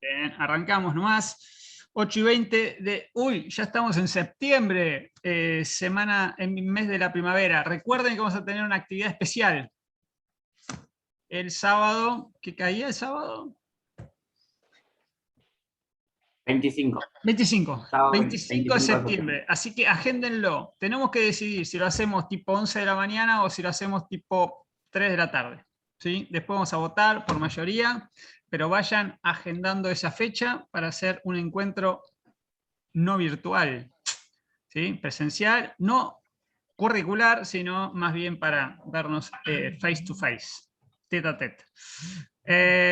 Bien, arrancamos nomás. 8:20 de... Uy, ya estamos en septiembre, mes de la primavera. Recuerden que vamos a tener una actividad especial. El sábado, ¿qué caía el sábado? 25. 25. Sábado 25 de 25 de septiembre. Así que agéndenlo. Tenemos que decidir si lo hacemos tipo 11 de la mañana o si lo hacemos tipo 3 de la tarde. ¿Sí? Después vamos a votar por mayoría, pero vayan agendando esa fecha para hacer un encuentro no virtual, ¿sí? Presencial, no curricular, sino más bien para vernos face to face, tete a tete.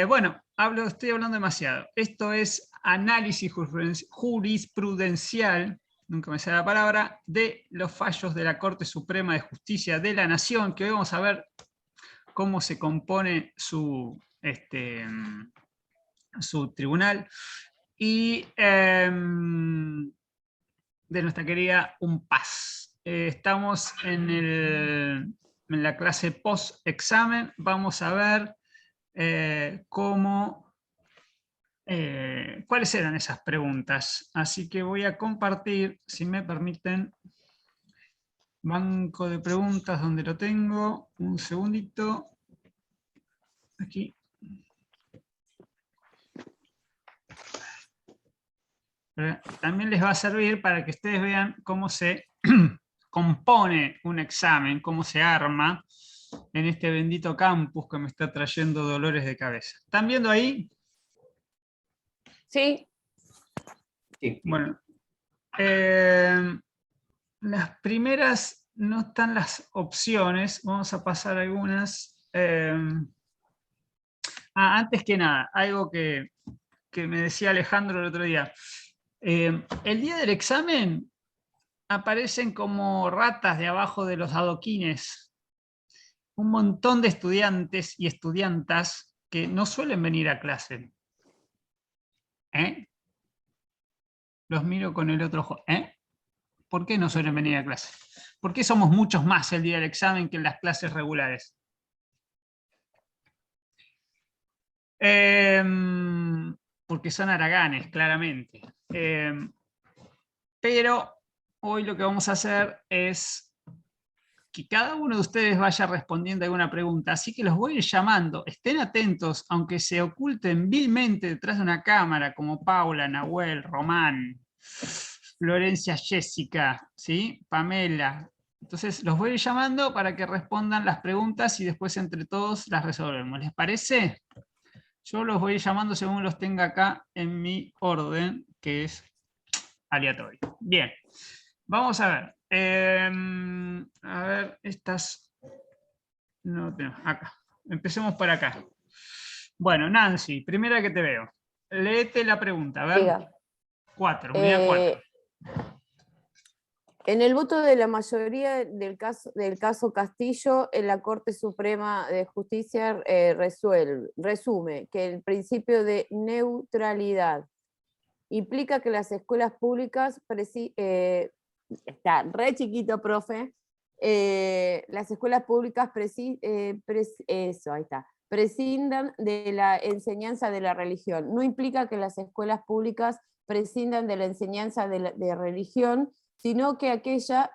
Bueno, estoy hablando demasiado. Esto es análisis jurisprudencial, nunca me sale la palabra, de los fallos de la Corte Suprema de Justicia de la Nación, que hoy vamos a ver cómo se compone su tribunal, y de nuestra querida UNPAS. Estamos en la clase post-examen. Vamos a ver cuáles eran esas preguntas. Así que voy a compartir, si me permiten, banco de preguntas donde lo tengo. Un segundito. Aquí. También les va a servir para que ustedes vean cómo se compone un examen, cómo se arma en este bendito campus que me está trayendo dolores de cabeza. ¿Están viendo ahí? Sí. Sí. Bueno, las primeras no están las opciones, vamos a pasar algunas. Antes que nada, algo que me decía Alejandro el otro día. El día del examen aparecen como ratas de abajo de los adoquines un montón de estudiantes y estudiantas que no suelen venir a clase. Los miro con el otro ojo. ¿Por qué no suelen venir a clase? ¿Por qué somos muchos más el día del examen que en las clases regulares? Porque son haraganes, claramente. Pero hoy lo que vamos a hacer es que cada uno de ustedes vaya respondiendo alguna pregunta, así que los voy a ir llamando, estén atentos, aunque se oculten vilmente detrás de una cámara, como Paula, Nahuel, Román, Florencia, Jessica, ¿sí? Pamela. Entonces los voy a ir llamando para que respondan las preguntas y después entre todos las resolvemos. ¿Les parece? Yo los voy a ir llamando según los tenga acá en mi orden, que es aleatorio. Bien, vamos a ver. A ver, estas... No tenemos, acá. Empecemos por acá. Bueno, Nancy, primera que te veo. Léete la pregunta, a ver. Diga. 4, unidad 4. En el voto de la mayoría del caso Castillo, en la Corte Suprema de Justicia resume que el principio de neutralidad implica que las escuelas públicas, está re chiquito, profe, las escuelas públicas prescindan de la enseñanza de la religión. No implica que las escuelas públicas prescindan de la enseñanza de religión, sino que aquella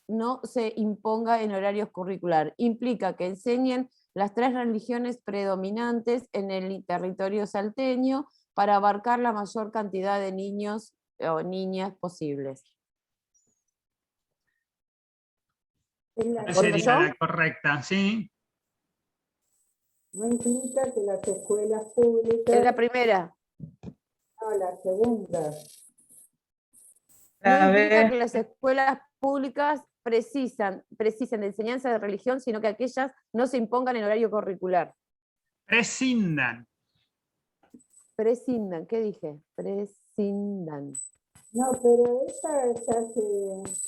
no se imponga en horarios curricular. Implica que enseñen las 3 religiones predominantes en el territorio salteño para abarcar la mayor cantidad de niños o niñas posibles. Sería la correcta, ¿sí? No implica que las escuelas públicas... Es la primera. No, la segunda. No implica que las escuelas públicas precisan de enseñanza de religión, sino que aquellas no se impongan en horario curricular. Prescindan. Prescindan, ¿qué dije? Prescindan. No, pero esa es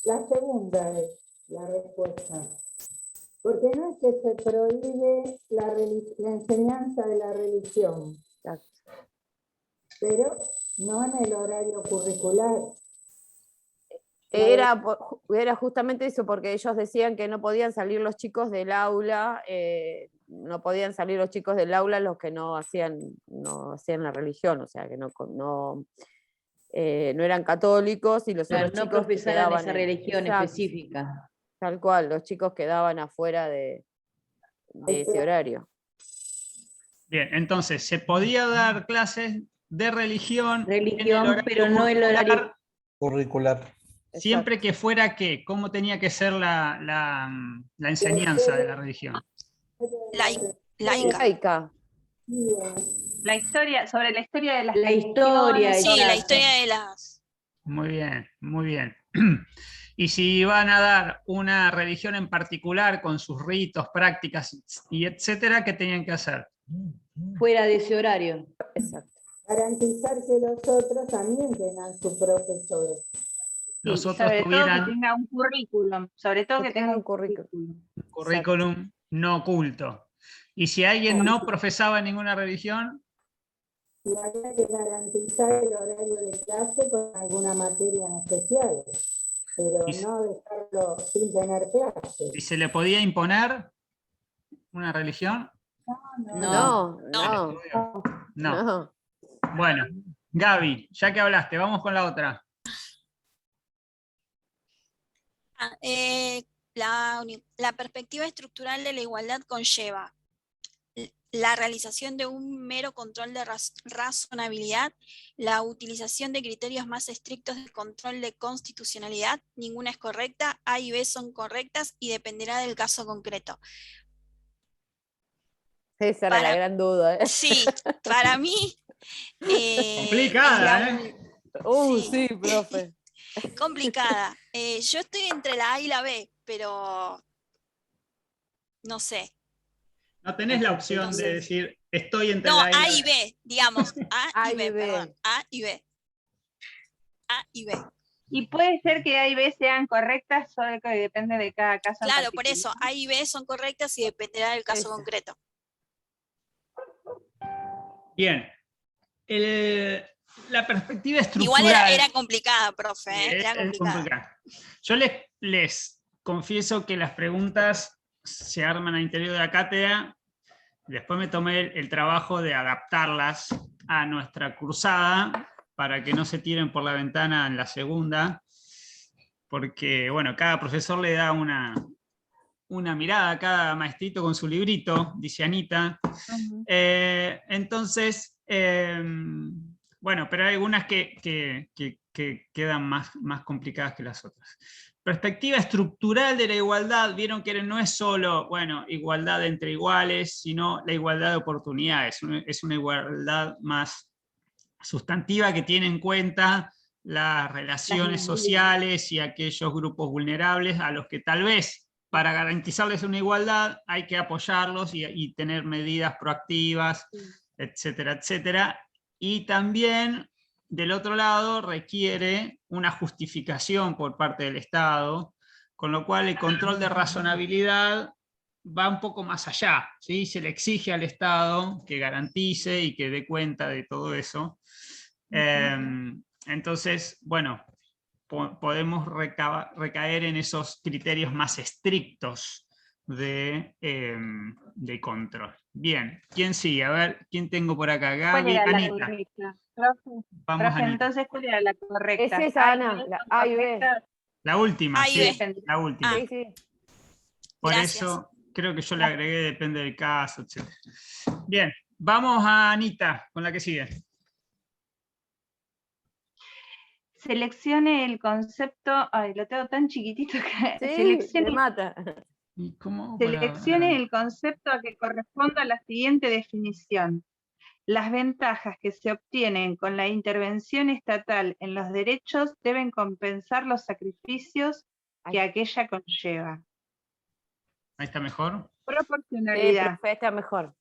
la segunda es la respuesta. Porque no es que se prohíbe la enseñanza de la religión, pero no en el horario curricular. Era justamente eso, porque ellos decían que no podían salir los chicos del aula, no podían salir los chicos del aula los que no hacían la religión, o sea, que no eran católicos y los Claro, otros no chicos profesaran quedaban esa religión exacto, específica. tal cual, los chicos quedaban afuera de ese horario. Bien, entonces, se podía dar clases de religión, en el Religión, horario pero no el curricular, horario. Curricular. siempre que fuera ¿qué? ¿Cómo tenía que ser la enseñanza de la religión? Laica. Laica. La historia, sobre la historia de las La historia, religiones. Sí, la exacto. historia de las... Muy bien, muy bien. Y si van a dar una religión en particular con sus ritos, prácticas y etcétera, ¿qué tenían que hacer? Fuera de ese horario. Exacto. Garantizar que los otros también tengan su profesor. Los Sí, otros sobre todo tuvieran que tenga un currículum, sobre todo Que que tenga tenga un un currículum. currículum. un currículum no oculto. Y si alguien no profesaba ninguna religión, Y había que garantizar el horario de clase con alguna materia en especial, pero Y- no dejarlo sin tener clase. ¿y se le podía imponer una religión? No, No. no. Bueno, Gaby, ya que hablaste, vamos con la otra. La perspectiva estructural de la igualdad conlleva la realización de un mero control de razonabilidad, la utilización de criterios más estrictos de control de constitucionalidad, ninguna es correcta, A y B son correctas y dependerá del caso concreto. Esa era la Para- gran duda. Sí, para mí... Complicada, ¿eh? Sí. Sí, profe. Complicada. Yo estoy entre la A y la B, pero no sé. No tenés la opción No sé. de decir, estoy entre No, la A y B, digamos. A y B, B. perdón. A y B. A y B. Y puede ser que A y B sean correctas, solo que depende de cada caso. en Claro, por particular. eso, A y B son correctas y dependerá del caso Esa. concreto. Bien. La perspectiva Igual estructural. era complicada, profe, ¿eh? Era es complicada. complicada. Yo les confieso que las preguntas se arman al interior de la cátedra. Después me tomé el trabajo de adaptarlas a nuestra cursada para que no se tiren por la ventana en la segunda, porque bueno, cada profesor le da una mirada a cada maestrito con su librito, dice Anita. Entonces, bueno, pero hay algunas que quedan más complicadas que las otras. Perspectiva estructural de la igualdad, vieron que no es solo, bueno, igualdad entre iguales, sino la igualdad de oportunidades. Es una igualdad más sustantiva que tiene en cuenta las relaciones sociales y aquellos grupos vulnerables a los que tal vez para garantizarles una igualdad hay que apoyarlos y tener medidas proactivas, etcétera, etcétera. Y también, del otro lado, requiere una justificación por parte del Estado, con lo cual el control de razonabilidad va un poco más allá, ¿sí? Se le exige al Estado que garantice y que dé cuenta de todo eso. Entonces, bueno, podemos recaer en esos criterios más estrictos de control. Bien, ¿quién sigue? A ver, ¿quién tengo por acá? ¿Cuál Gaby, era la Anita. correcta? Profe, Vamos, profe, Anita. entonces, ¿cuál era la correcta? Es esa, A y Ana, B la son A y B. correctas. La última, A y sí, B. la última. Sí, sí. Por Gracias. eso creo que yo le agregué, depende del caso, etc. Bien, vamos a Anita, con la que sigue. Seleccione el concepto, ay, lo tengo tan chiquitito que Sí, seleccione, te mata. ¿Y cómo? seleccione el concepto a que corresponda a la siguiente definición. Las ventajas que se obtienen con la intervención estatal en los derechos deben compensar los sacrificios que aquella conlleva. Ahí está mejor. Proporcionalidad, Profe, está mejor.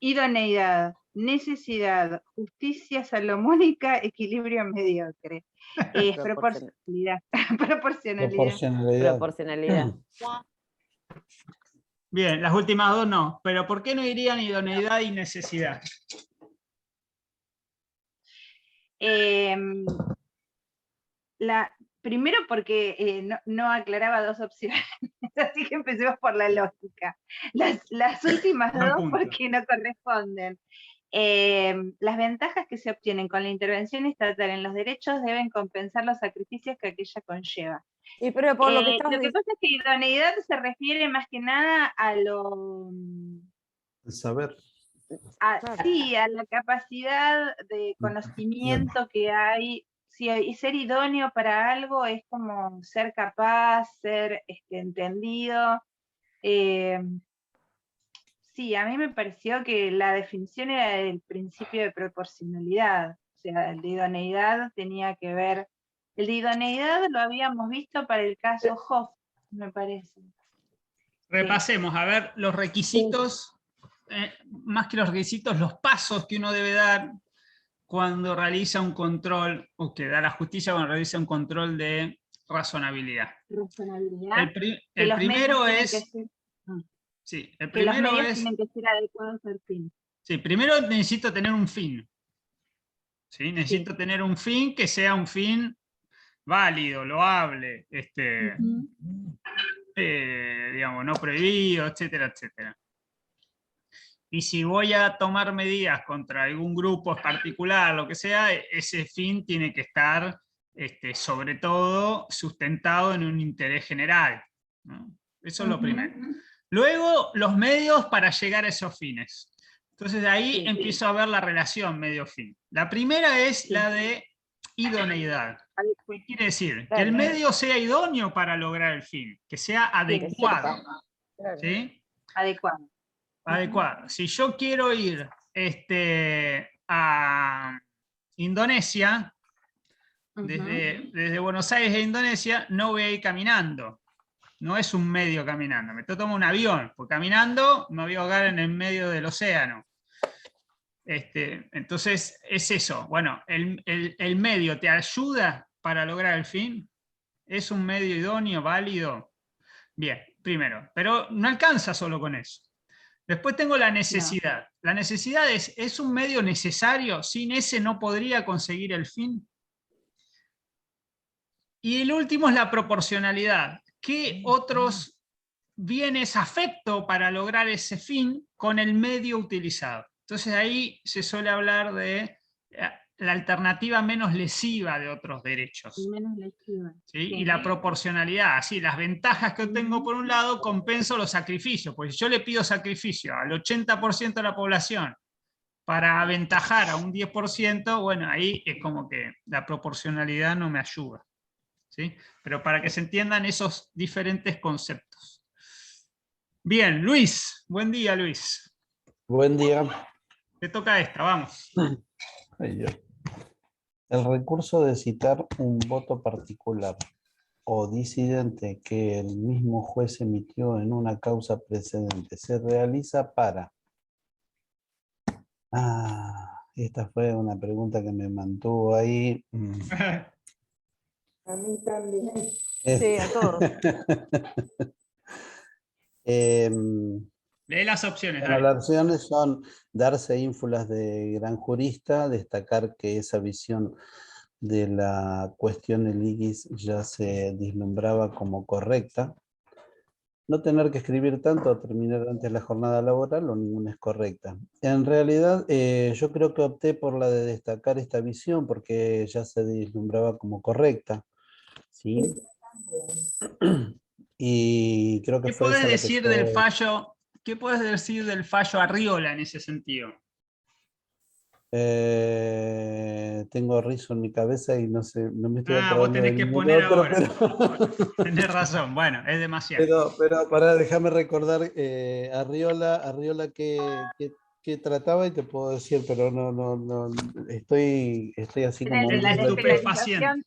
idoneidad, necesidad, justicia salomónica, equilibrio mediocre. Es proporcionalidad. Proporcionalidad. Proporcionalidad. Proporcionalidad. Bien, las últimas dos no, pero ¿por qué no irían idoneidad y necesidad? Primero porque no aclaraba dos opciones, así que empecemos por la lógica. Las últimas Buen dos punto. porque no corresponden. Las ventajas que se obtienen con la intervención estatal en los derechos deben compensar los sacrificios que aquella conlleva. Y pero por lo que estás Lo que pasa es que idoneidad se refiere más que nada a lo... El saber. Claro. Sí, a la capacidad de conocimiento que hay. Sí, y ser idóneo para algo es como ser capaz, ser entendido. Sí, a mí me pareció que la definición era del principio de proporcionalidad. O sea, el de idoneidad tenía que ver. El de idoneidad lo habíamos visto para el caso Hoff, me parece. Repasemos, a ver, los requisitos, más que los requisitos, los pasos que uno debe dar cuando realiza un control, o que da la justicia cuando realiza un control de razonabilidad. Razonabilidad. El Que los primero medios es... tienen que ser- Sí, el que los primero medios es... tienen que ser adecuados al fin. Sí, primero necesito tener un fin. ¿Sí? Necesito tener un fin que sea un fin válido, loable, digamos, no prohibido, etcétera, etcétera. Y si voy a tomar medidas contra algún grupo en particular, lo que sea, ese fin tiene que estar, sobre todo, sustentado en un interés general, ¿no? Eso es lo primero. Luego, los medios para llegar a esos fines. Entonces, de ahí empiezo a ver la relación medio-fin. La primera es la de idoneidad. ¿Qué quiere decir? Que el medio sea idóneo para lograr el fin, que sea adecuado. ¿Sí? Adecuado. Adecuado. Si yo quiero ir a Indonesia, desde Buenos Aires a Indonesia, no voy a ir caminando. No es un medio caminando. Me tomo un avión, porque caminando me voy a ahogar en el medio del océano. Entonces, es eso. Bueno, el medio te ayuda para lograr el fin. ¿Es un medio idóneo, válido? Bien, primero. Pero no alcanza solo con eso. Después tengo la necesidad. No. La necesidad es un medio necesario. Sin ese no podría conseguir el fin. Y el último es la proporcionalidad. ¿Qué otros bienes afecto para lograr ese fin con el medio utilizado? Entonces ahí se suele hablar de la alternativa menos lesiva de otros derechos. Menos lesiva. ¿Sí? Sí. Y la proporcionalidad, así, las ventajas que obtengo por un lado compenso los sacrificios, porque si yo le pido sacrificio al 80% de la población para aventajar a un 10%, bueno, ahí es como que la proporcionalidad no me ayuda. ¿Sí? Pero para que se entiendan esos diferentes conceptos. Bien, Luis, buen día, Luis. Buen día. Te toca esta, vamos. El recurso de citar un voto particular o disidente que el mismo juez emitió en una causa precedente se realiza para... Esta fue una pregunta que me mantuvo ahí. A mí también. Sí, a todos. Lee las opciones. Bueno, las opciones son darse ínfulas de gran jurista, destacar que esa visión de la cuestión del IGIS ya se vislumbraba como correcta, no tener que escribir tanto o terminar antes la jornada laboral o ninguna es correcta. En realidad yo creo que opté por la de destacar esta visión porque ya se vislumbraba como correcta. ¿Sí? Y creo que ¿Qué fue puedes esa la decir que del fallo? ¿Qué puedes decir del fallo Arriola en ese sentido? Tengo rizo en mi cabeza y no sé, no me estoy acordando. Vos tenés de que ningún poner otro, ahora. pero... Tenés razón, bueno, es demasiado. Pero para déjame recordar, Arriola que trataba y te puedo decir, pero no, estoy así Era el como... de la Estupefaciente. despenalización,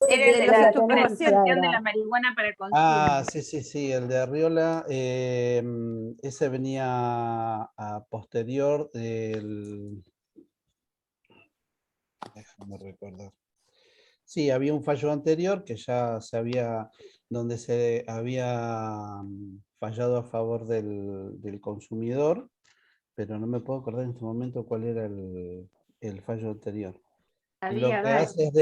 era el de las la estupefacientes. despenalización de la marihuana para consumo. Sí, el de Arriola, ese venía a posterior del... Déjame recordar. Sí, había un fallo anterior que ya se había, donde se había fallado a favor del consumidor, pero no me puedo acordar en este momento cuál era el fallo anterior. Lo que Había hace es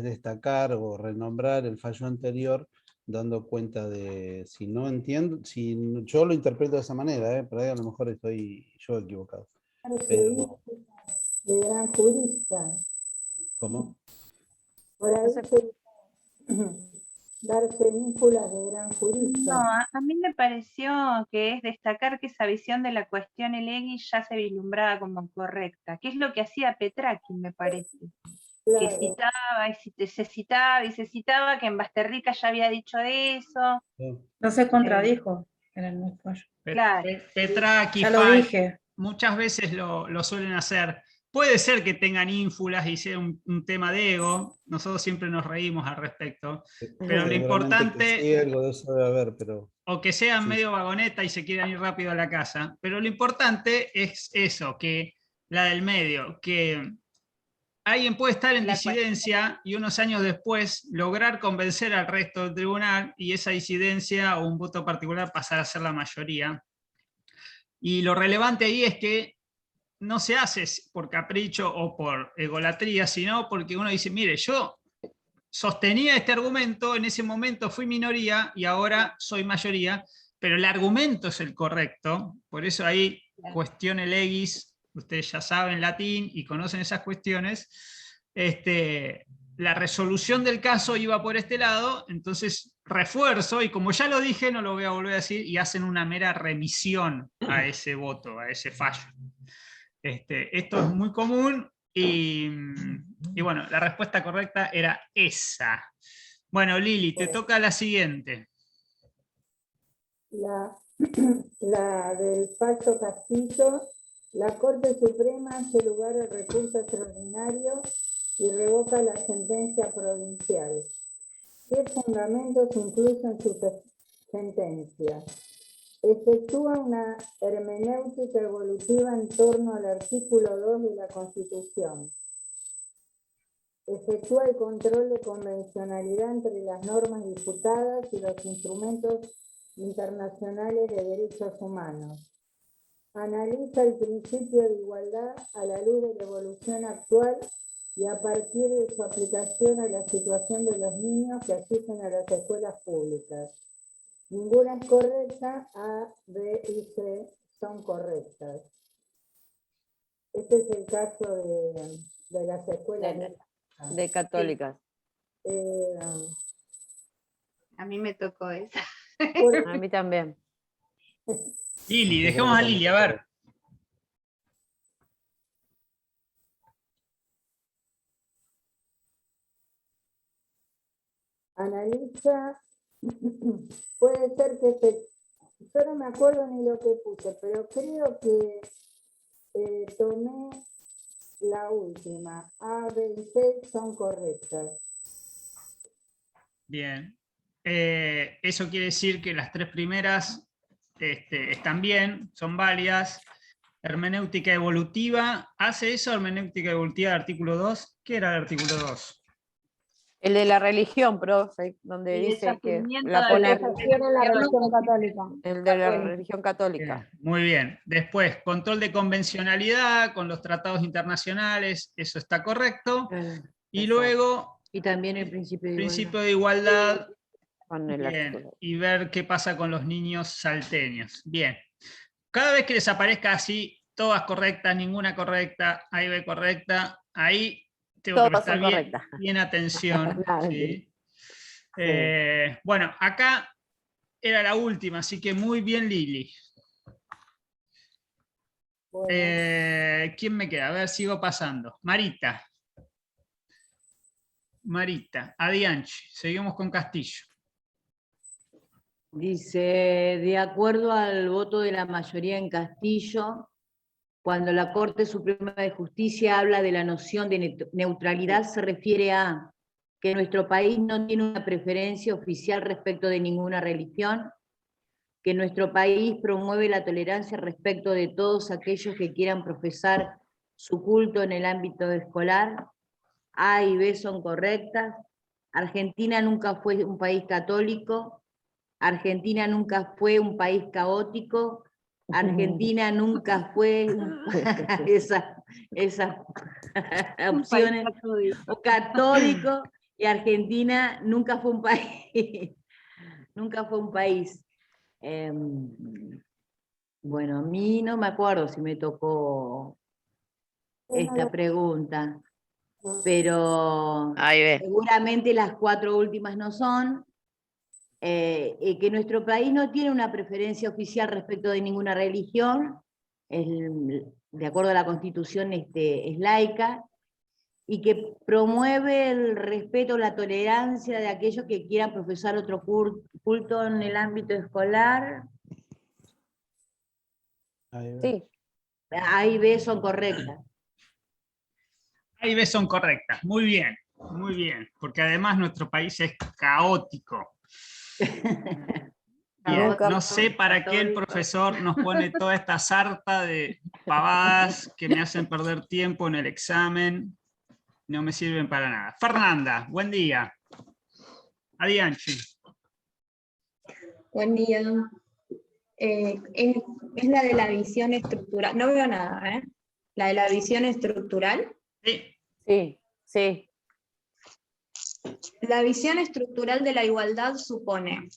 destacar o renombrar el fallo anterior, dando cuenta de, si no entiendo, si yo lo interpreto de esa manera, por ahí a lo mejor estoy yo equivocado. Pero, De gran jurista. ¿cómo? Por ahí darse ínfulas de gran No, jurista. a mí me pareció que es destacar que esa visión de la cuestión Legis ya se vislumbraba como correcta, que es lo que hacía Petrarca, me parece. Que Claro. citaba, y se citaba que en Basterrica ya había dicho eso. No se contradijo en el mismo fallo. Claro. Petrarca y Ya lo Fay dije. muchas veces lo suelen hacer. Puede ser que tengan ínfulas y sea un tema de ego, nosotros siempre nos reímos al respecto, pero lo Seguramente importante, que sí, algo de eso debe haber, pero... o que sean Sí. medio vagoneta y se quieran ir rápido a la casa, pero lo importante es eso, que la del medio, que alguien puede estar en disidencia y unos años después lograr convencer al resto del tribunal y esa disidencia o un voto particular pasar a ser la mayoría. Y lo relevante ahí es que no se hace por capricho o por egolatría, sino porque uno dice, mire, yo sostenía este argumento, en ese momento fui minoría y ahora soy mayoría, pero el argumento es el correcto, por eso ahí cuestione legis, ustedes ya saben latín y conocen esas cuestiones, la resolución del caso iba por este lado, entonces refuerzo, y como ya lo dije, no lo voy a volver a decir, y hacen una mera remisión a ese voto, a ese fallo. Esto es muy común y bueno, la respuesta correcta era esa. Bueno, Lili, te toca la siguiente. La del fallo Castillo. La Corte Suprema hace lugar al recurso extraordinario y revoca la sentencia provincial. ¿Qué fundamentos incluye en su sentencia? Efectúa una hermenéutica evolutiva en torno al artículo 2 de la Constitución. Efectúa el control de convencionalidad entre las normas disputadas y los instrumentos internacionales de derechos humanos. Analiza el principio de igualdad a la luz de la evolución actual y a partir de su aplicación a la situación de los niños que asisten a las escuelas públicas. Ninguna es correcta, A, B y C son correctas. Este es el caso de las escuelas de católicas. A mí me tocó esa. A mí también. Lili, dejemos a Lili, a ver. Analiza, puede ser que yo no me acuerdo ni lo que puse, pero creo que tomé la última. A, B y C son correctas. Bien. Eso quiere decir que las tres primeras están bien, son válidas. Hermenéutica evolutiva, ¿hace eso hermenéutica evolutiva del artículo 2? ¿Qué era el artículo 2? El de la religión, profe, donde El dice que descubrimiento la de pone la Tiene la religión católica. el de la religión católica. Bien, muy bien. Después, control de convencionalidad con los tratados internacionales, eso está correcto. Y Eso. luego, Y también el principio de igualdad. principio de igualdad, Con el bien, artículo. y ver qué pasa con los niños salteños. Bien. Cada vez que les aparezca así, todas correctas, ninguna correcta, ahí ve correcta, ahí tengo que Todas prestar son bien, correctas. bien atención. Nada, ¿sí? Bueno, acá era la última, así que muy bien, Lili. Bueno, ¿Quién me queda? A ver, sigo pasando. Marita. Marita, Adianchi. Seguimos con Castillo. Dice, de acuerdo al voto de la mayoría en Castillo, cuando la Corte Suprema de Justicia habla de la noción de neutralidad, se refiere a que nuestro país no tiene una preferencia oficial respecto de ninguna religión, que nuestro país promueve la tolerancia respecto de todos aquellos que quieran profesar su culto en el ámbito escolar. A y B son correctas. Argentina nunca fue un país católico. Argentina nunca fue un país caótico. Argentina nunca fue esas opciones, o católico, y Argentina nunca fue un país. Nunca fue un país. Bueno, a mí no me acuerdo si me tocó esta pregunta, pero Ahí ve. seguramente las 4 últimas no son. Que nuestro país no tiene una preferencia oficial respecto de ninguna religión, de acuerdo a la Constitución es laica, y que promueve el respeto, la tolerancia de aquellos que quieran profesar otro culto en el ámbito escolar. Ahí ve. Sí, A y B son correctas. A y B son correctas. Muy bien, porque además nuestro país es caótico. Bien, no sé para qué el profesor nos pone toda esta sarta de pavadas que me hacen perder tiempo en el examen. No me sirven para nada. Fernanda, buen día. Adianchi. Buen día. Es la de la visión estructural. No veo nada, ¿eh? La de la visión estructural. Sí. sí, sí. La visión estructural de la igualdad supone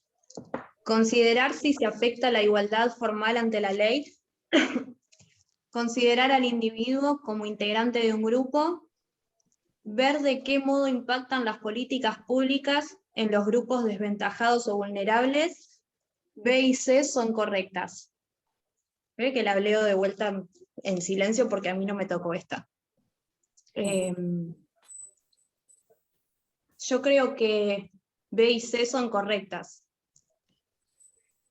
considerar si se afecta la igualdad formal ante la ley, considerar al individuo como integrante de un grupo, ver de qué modo impactan las políticas públicas en los grupos desventajados o vulnerables. B y C son correctas. Ve que la leo de vuelta en silencio porque a mí no me tocó esta. Yo creo que B y C son correctas.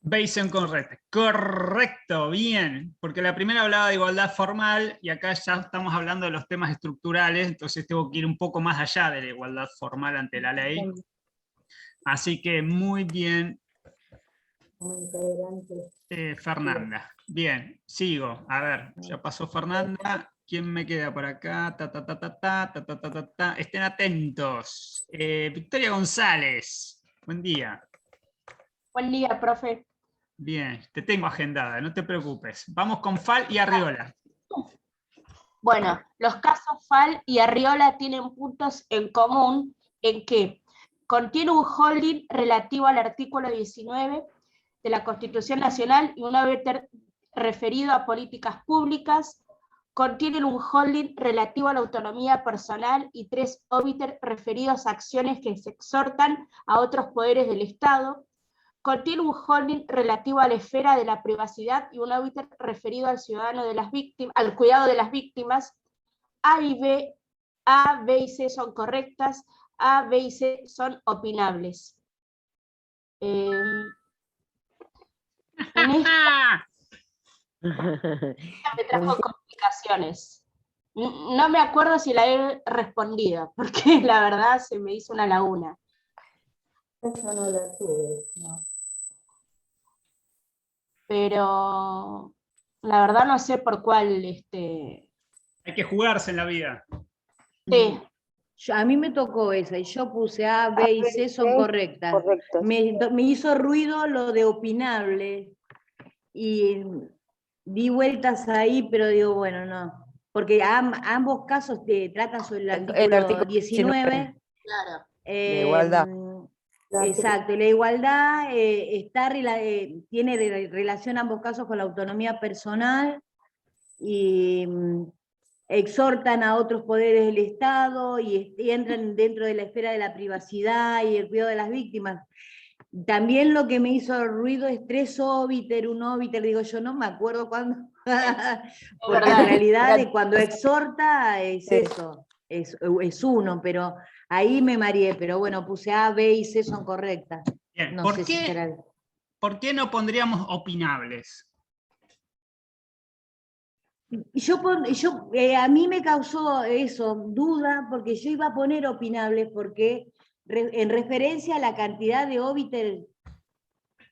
B y C correctas. Correcto, bien. Porque la primera hablaba de igualdad formal y acá ya estamos hablando de los temas estructurales, entonces tengo que ir un poco más allá de la igualdad formal ante la ley. Así que muy bien, Fernanda. Bien, sigo. A ver, ya pasó Fernanda. ¿Quién me queda por acá? Estén atentos. Victoria González. Buen día. Buen día, profe. Bien, te tengo agendada, no te preocupes. Vamos con Fal y Arriola. Bueno, los casos Fal y Arriola tienen puntos en común en que contiene un holding relativo al artículo 19 de la Constitución Nacional y un obiter referido a políticas públicas, contienen un holding relativo a la autonomía personal y 3 obiter referidos a acciones que se exhortan a otros poderes del Estado, contiene un holding relativo a la esfera de la privacidad y un obiter referido al ciudadano de las víctimas, al cuidado de las víctimas. A B y C son correctas, A, B y C son opinables. Me trajo complicaciones. No me acuerdo si la he respondido, porque la verdad se me hizo una laguna. Eso no la tuve, no. Pero la verdad no sé por cuál. Hay que jugarse en la vida. Sí. A mí me tocó esa, y yo puse A, B y C son correctas. Me hizo ruido lo de opinable, y di vueltas ahí, pero digo, bueno, no. Porque ambos casos tratan sobre el artículo 19. Claro. De igualdad. Exacto, la igualdad tiene relación ambos casos con la autonomía personal y exhortan a otros poderes del Estado y entran dentro de la esfera de la privacidad y el cuidado de las víctimas. También lo que me hizo ruido es 3 obiter, 1 obiter, digo yo, no me acuerdo cuándo, porque en realidad cuando exhorta es eso, es 1, pero ahí me mareé, pero bueno, puse A, B y C son correctas. Bien. No ¿Por sé qué, si será... ¿Por qué no pondríamos opinables? A mí me causó eso, duda, porque yo iba a poner opinables, porque en referencia a la cantidad de obiter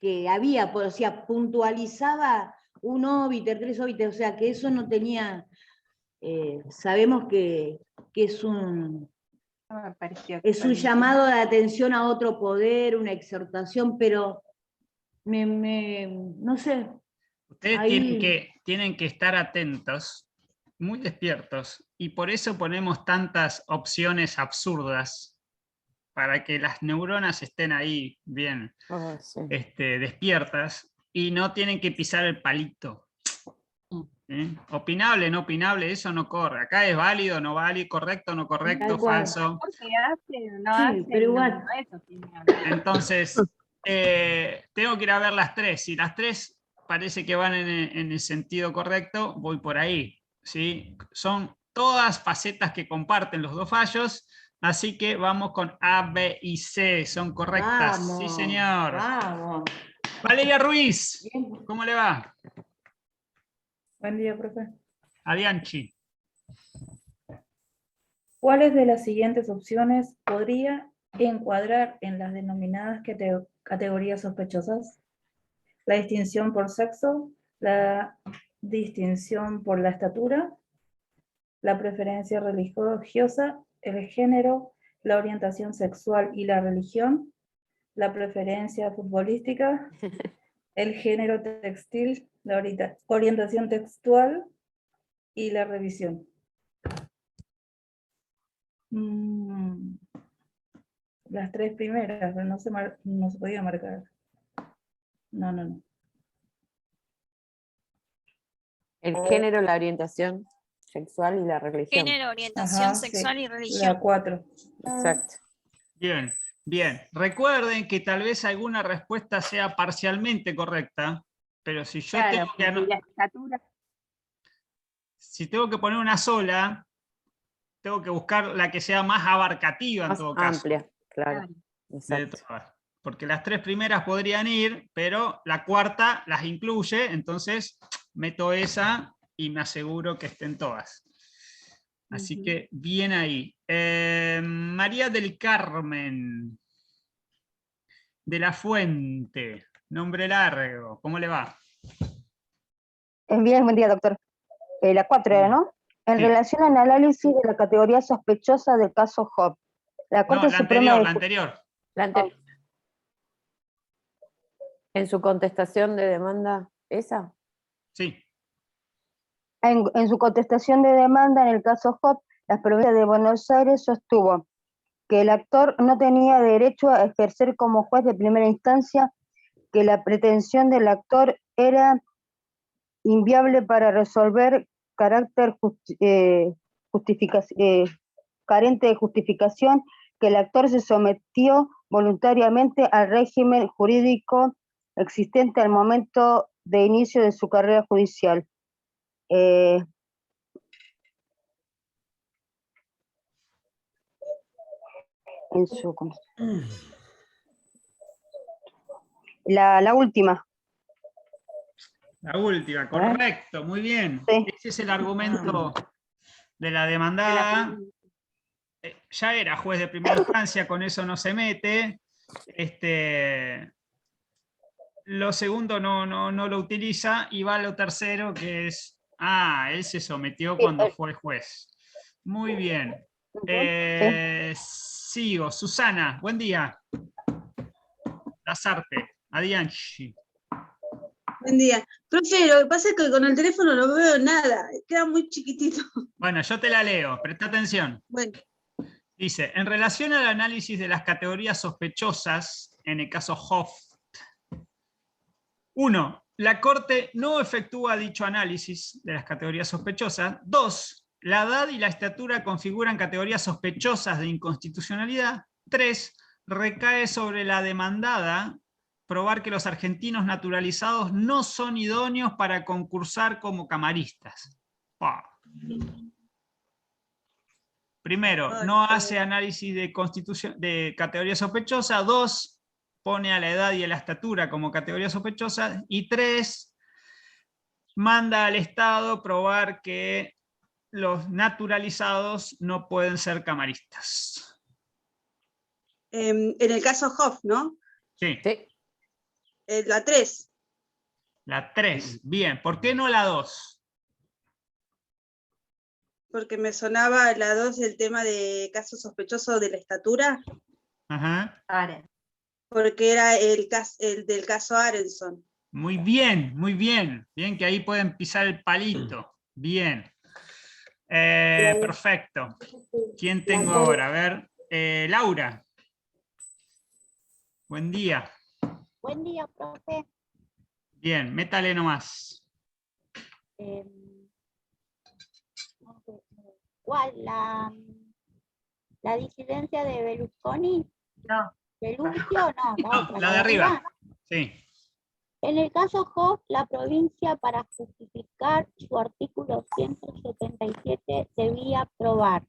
que había, o sea, puntualizaba 1 obiter, 3 obiter, o sea, que eso no tenía, sabemos que es un llamado de atención a otro poder, una exhortación, pero no sé, Ustedes Ahí. tienen que estar atentos, muy despiertos, y por eso ponemos tantas opciones absurdas, para que las neuronas estén ahí bien Sí. despiertas, y no tienen que pisar el palito. Opinable, no opinable, eso no corre. Acá es válido, no válido, correcto, no correcto, Tal cual. falso. Porque hace o no Sí, hace, pero igual. no es opinión. Entonces, tengo que ir a ver las tres. Si las tres parece que van en el sentido correcto, voy por ahí. ¿Sí? Son todas facetas que comparten los dos fallos, así que vamos con A, B y C. Son correctas. Vamos. Sí, señor. Vamos. Valeria Ruiz, Bien. ¿cómo le va? Buen día, profe. Adianchi. ¿Cuáles de las siguientes opciones podría encuadrar en las denominadas categorías sospechosas? La distinción por sexo, la distinción por la estatura, la preferencia religiosa, el género, la orientación sexual y la religión, la preferencia futbolística, el género textil, la orientación textual y la revisión. Las tres primeras, pero no se podía marcar. No. El género, la orientación sexual y la religión. Género, orientación Ajá, sexual sí, y religión. la 4. Exacto. Bien, bien. Recuerden que tal vez alguna respuesta sea parcialmente correcta, pero si yo Claro, tengo que porque la estatura. si tengo que poner una sola, tengo que buscar la que sea más abarcativa en Más todo caso. amplia, claro. De Exacto. todas. Porque las tres primeras podrían ir, pero la cuarta las incluye, entonces meto esa y me aseguro que estén todas. Así que bien ahí. María del Carmen, de la Fuente, nombre largo, ¿cómo le va? Bien, buen día, doctor. La 4 era, ¿no? En Sí. relación al análisis de la categoría sospechosa del caso Job, la No, Corte la Suprema anterior, de la anterior. La ante- En su contestación de demanda, ¿esa? Sí. en su contestación de demanda en el caso Job, la provincia de Buenos Aires sostuvo que el actor no tenía derecho a ejercer como juez de primera instancia, que la pretensión del actor era inviable para resolver carente de justificación, que el actor se sometió voluntariamente al régimen jurídico existente al momento de inicio de su carrera judicial. La última. La última, correcto, muy bien. Sí. Ese es el argumento de la demandada. Ya era juez de primera instancia, con eso no se mete. Lo segundo no lo utiliza y va a lo tercero, que es, él se sometió cuando fue juez. Muy bien. Sigo. Susana, buen día. Lazarte, Adianchi. Buen día. Profe, lo que pasa es que con el teléfono no veo nada, queda muy chiquitito. Bueno, yo te la leo, presta atención. Bueno. Dice, en relación al análisis de las categorías sospechosas, en el caso Hoff, 1. La Corte no efectúa dicho análisis de las categorías sospechosas. 2. La edad y la estatura configuran categorías sospechosas de inconstitucionalidad. 3. Recae sobre la demandada probar que los argentinos naturalizados no son idóneos para concursar como camaristas. Primero, no hace análisis de categoría sospechosa. 2, pone a la edad y a la estatura como categoría sospechosa. Y 3, manda al Estado probar que los naturalizados no pueden ser camaristas. En el caso Hoff, ¿no? Sí. La 3. La 3, bien. ¿Por qué no la 2? Porque me sonaba la 2 el tema de caso sospechoso de la estatura. Ajá. Porque era el del caso Arenson. Muy bien, muy bien. Bien que ahí pueden pisar el palito. Bien. Perfecto. ¿Quién tengo ahora? A ver, Laura. Buen día. Buen día, profe. Bien, métale nomás. ¿Cuál? ¿La disidencia de Berlusconi? No. ¿Beluncio? No, la otra. La de arriba. Sí. En el caso Hoff, la provincia, para justificar su artículo 177, debía probar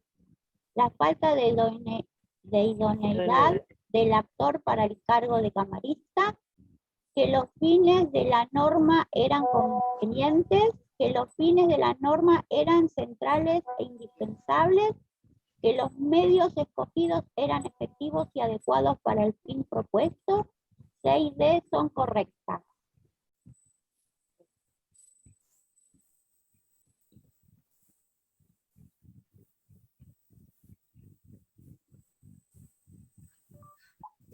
la falta de idoneidad del actor para el cargo de camarista, que los fines de la norma eran convenientes, que los fines de la norma eran centrales e indispensables, que los medios escogidos eran efectivos y adecuados para el fin propuesto. 6D son correctas.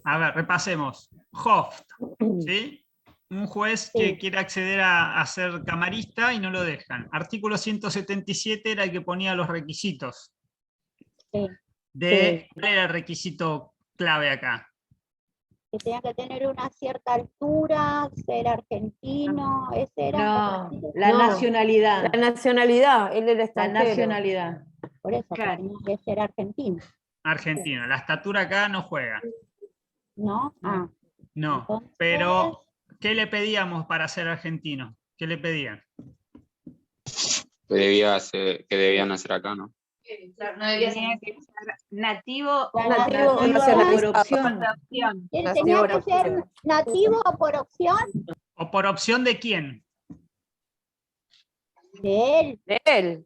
A ver, repasemos. Hoff, ¿sí? Un juez que quiere acceder a ser camarista y no lo dejan. Artículo 177 era el que ponía los requisitos. ¿Cuál era el requisito clave acá? Que tenía que tener una cierta altura, ser argentino, ese era. No, la nacionalidad. La nacionalidad, él era La extranjero. nacionalidad. Por eso, tenía que ser argentino. Argentino. La estatura acá no juega. ¿No? Ah. No, Entonces, pero ¿qué le pedíamos para ser argentino? ¿Qué le pedían? Que debían hacer acá, ¿no? Tenía que ser nativo o Nativo por opción. tenía que ser nativo o por opción. ¿O por opción de quién? De él. De él.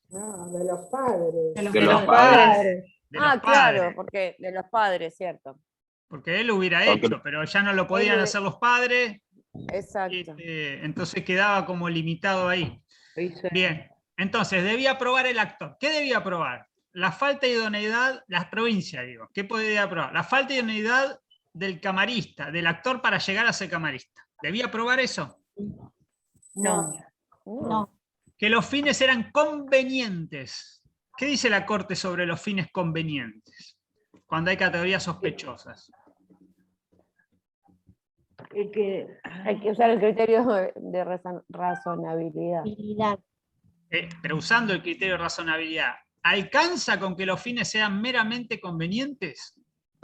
No, de los padres. De los padres. De los Claro, padres. porque de los padres, cierto. Porque él lo hubiera Porque- hecho, pero ya no lo podían hacer los padres, Exacto. entonces quedaba como limitado ahí. Bien, entonces debía aprobar el actor. ¿Qué debía aprobar? La falta de idoneidad, la provincia, digo. ¿Qué podía aprobar? La falta de idoneidad del camarista, del actor para llegar a ser camarista. ¿Debía aprobar eso? No. Que los fines eran convenientes. ¿Qué dice la Corte sobre los fines convenientes? Cuando hay categorías sospechosas. Hay que usar el criterio de razonabilidad. Pero usando el criterio de razonabilidad, ¿alcanza con que los fines sean meramente convenientes?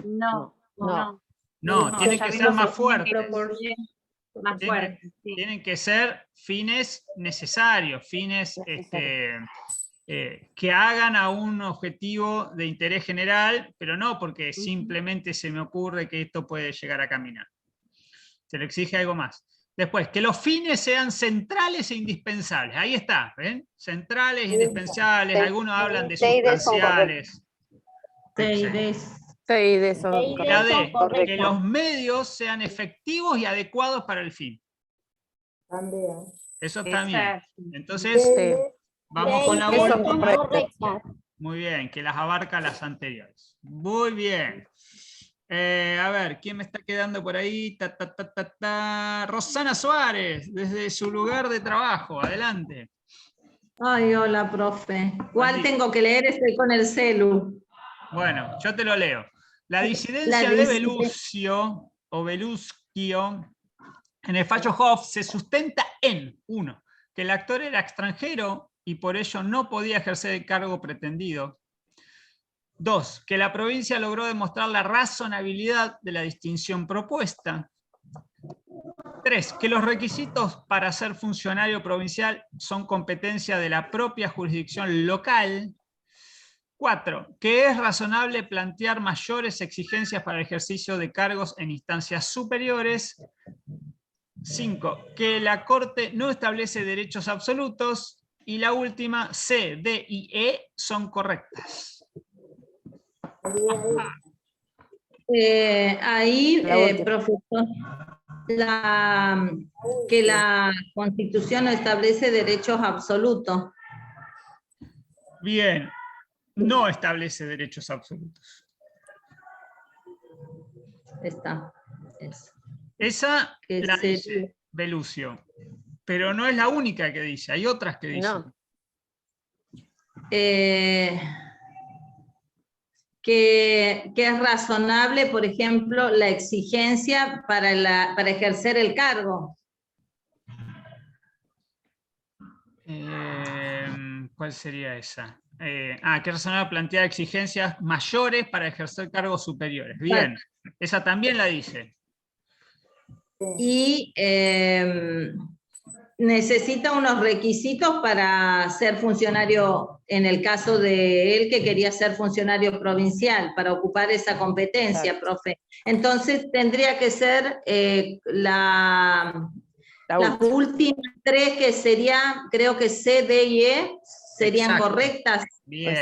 No. No, tienen que ser más fuertes. Más fuertes, sí. Tienen que ser fines necesarios, fines que hagan a un objetivo de interés general, pero no porque simplemente se me ocurre que esto puede llegar a caminar. Se le exige algo más. Después, que los fines sean centrales e indispensables. Ahí está, ¿ven? Centrales, indispensables, algunos hablan de sustanciales. CID son La D, correctos. que los medios sean efectivos y adecuados para el fin. También. Eso también. Entonces, vamos con la Son última. correctos. Muy bien, que las abarca las anteriores. Muy bien. A ver, ¿quién me está quedando por ahí? Rosana Suárez, desde su lugar de trabajo. Adelante. Ay, hola, profe. ¿Cuál Buen día. tengo que leer? Estoy con el celu. Bueno, yo te lo leo. La disidencia La de disidencia. Belluccio o Belluscio en el fallo Hoff se sustenta en, 1, que el actor era extranjero y por ello no podía ejercer el cargo pretendido. 2, que la provincia logró demostrar la razonabilidad de la distinción propuesta. 3, que los requisitos para ser funcionario provincial son competencia de la propia jurisdicción local. 4, que es razonable plantear mayores exigencias para el ejercicio de cargos en instancias superiores. 5, que la Corte no establece derechos absolutos. Y la última, C, D y E son correctas. Ahí, La última. profesor, que la Constitución no establece derechos absolutos. Bien, no establece derechos absolutos. Está. Eso. Esa Que la sería- dice Belucio, pero no es la única que dice, hay otras que dicen. No. Que es razonable, por ejemplo, la exigencia para ejercer el cargo. ¿Cuál sería esa? Que razonable plantear exigencias mayores para ejercer cargos superiores. Bien, esa también la dice. Y necesita unos requisitos para ser funcionario, en el caso de él que quería ser funcionario provincial, para ocupar esa competencia, profe. Entonces tendría que ser las últimas tres, que sería, creo que C, D y E, serían Exacto. correctas. Bien,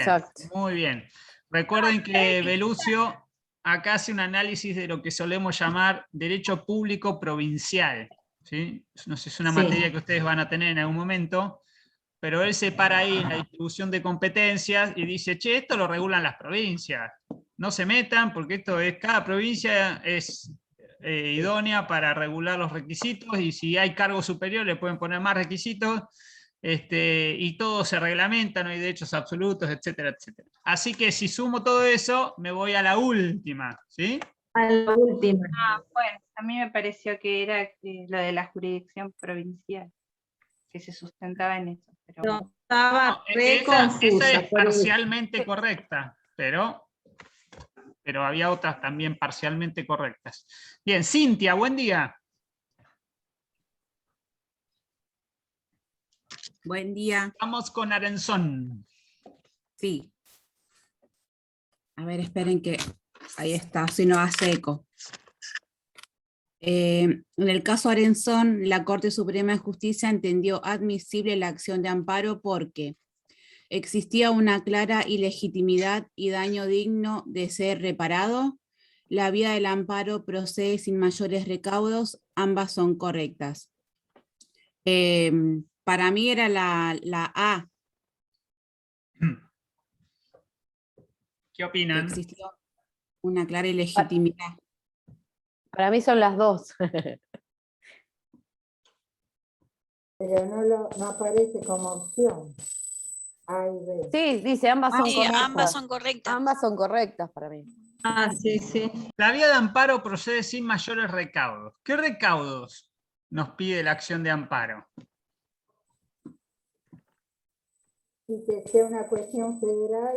muy bien. Recuerden que Belucio acá hace un análisis de lo que solemos llamar derecho público provincial, ¿sí? No sé, es una materia que ustedes van a tener en algún momento, pero él se para ahí en la distribución de competencias y dice, che, esto lo regulan las provincias, no se metan porque esto es, cada provincia es idónea para regular los requisitos, y si hay cargos superiores le pueden poner más requisitos, y todo se reglamenta, no hay derechos absolutos, etcétera, etcétera. Así que si sumo todo eso, me voy a la última, ¿sí? A la última. Bueno, a mí me pareció que era lo de la jurisdicción provincial, que se sustentaba en eso. Pero No, estaba re esa confusa. es parcialmente correcta, pero había otras también parcialmente correctas. Bien, Cintia, buen día. Buen día. Vamos con Arenzón. Sí. A ver, esperen que ahí está, si no hace eco. En el caso Arenzón, la Corte Suprema de Justicia entendió admisible la acción de amparo porque existía una clara ilegitimidad y daño digno de ser reparado. La vía del amparo procede sin mayores recaudos, ambas son correctas. Para mí era la A. ¿Qué opinan? Existió una clara ilegitimidad. Para mí son las dos. Pero no aparece como opción. A y B. Sí, dice ambas son Sí, correctas. ambas son correctas. Ambas son correctas para mí. Sí, sí. La vía de amparo procede sin mayores recaudos. ¿Qué recaudos nos pide la acción de amparo? Y que sea una cuestión federal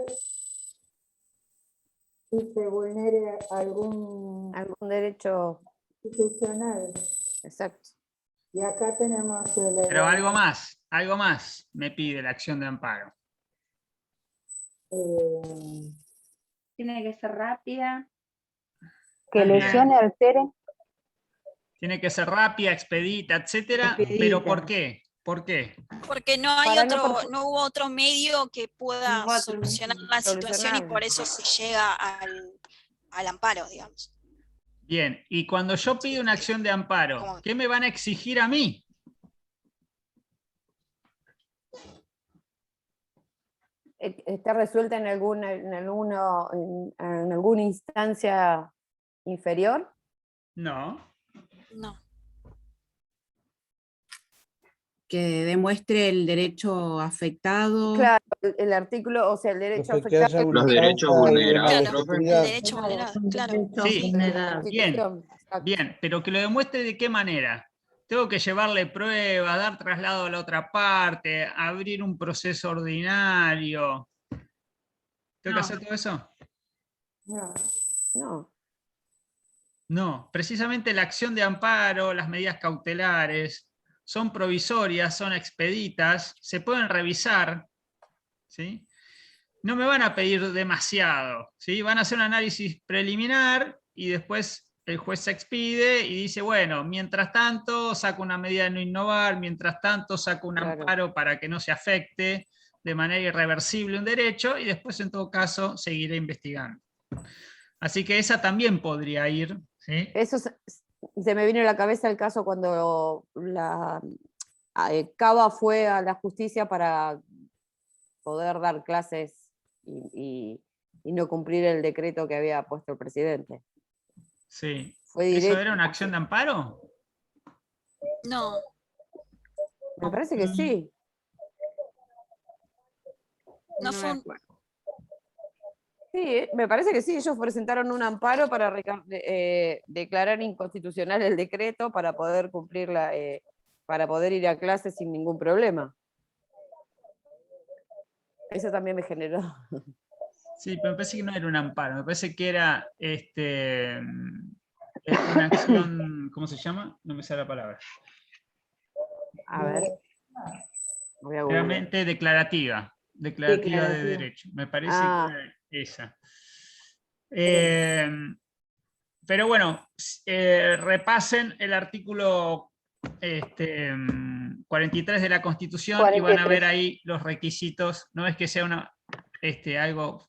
y se vulnere algún derecho institucional. Exacto. Y acá tenemos Pero algo más me pide la acción de amparo. tiene que ser rápida. Que lesione, altere. Tiene que ser rápida, expedita, etcétera. Expedita. ¿Pero por qué? ¿Por qué? Porque no hay Para no otro, no hubo otro medio que pueda solucionar la situación, y por eso se llega al amparo, digamos. Bien, y cuando yo pido una acción de amparo, ¿qué me van a exigir a mí? ¿Está resuelta en alguna instancia inferior? No. No. Que demuestre el derecho afectado. Claro, el artículo, o sea, el derecho Profe, que haya afectado. una Los derechos causa de vulnerados, mala profe. El legitimidad. derecho vulnerado, claro. Sí, bien, Exacto. bien, pero que lo demuestre de qué manera. Tengo que llevarle pruebas, dar traslado a la otra parte, abrir un proceso ordinario. ¿Tengo que hacer todo eso? No. No, precisamente la acción de amparo, las medidas cautelares, son provisorias, son expeditas, se pueden revisar, ¿sí? No me van a pedir demasiado, ¿sí? Van a hacer un análisis preliminar y después el juez se expide y dice, bueno, mientras tanto saco una medida de no innovar, mientras tanto saco un amparo para que no se afecte de manera irreversible un derecho, y después en todo caso seguiré investigando. Así que esa también podría ir, ¿sí? Eso se me vino a la cabeza el caso cuando Cava fue a la justicia para poder dar clases y no cumplir el decreto que había puesto el presidente. Sí, Fue ¿Eso directo. era una acción de amparo? No. Me parece que sí. No fue un- Sí, me parece que sí. Ellos presentaron un amparo para declarar inconstitucional el decreto para poder cumplir para poder ir a clase sin ningún problema. Eso también me generó. Sí, pero me parece que no era un amparo, me parece que era una acción, ¿cómo se llama? No me sale la palabra. A ver. Voy a googlear. Realmente declarativa de derecho. Me parece que era esa. Pero bueno, repasen el artículo 43 de la Constitución y van a ver ahí los requisitos. No es que sea algo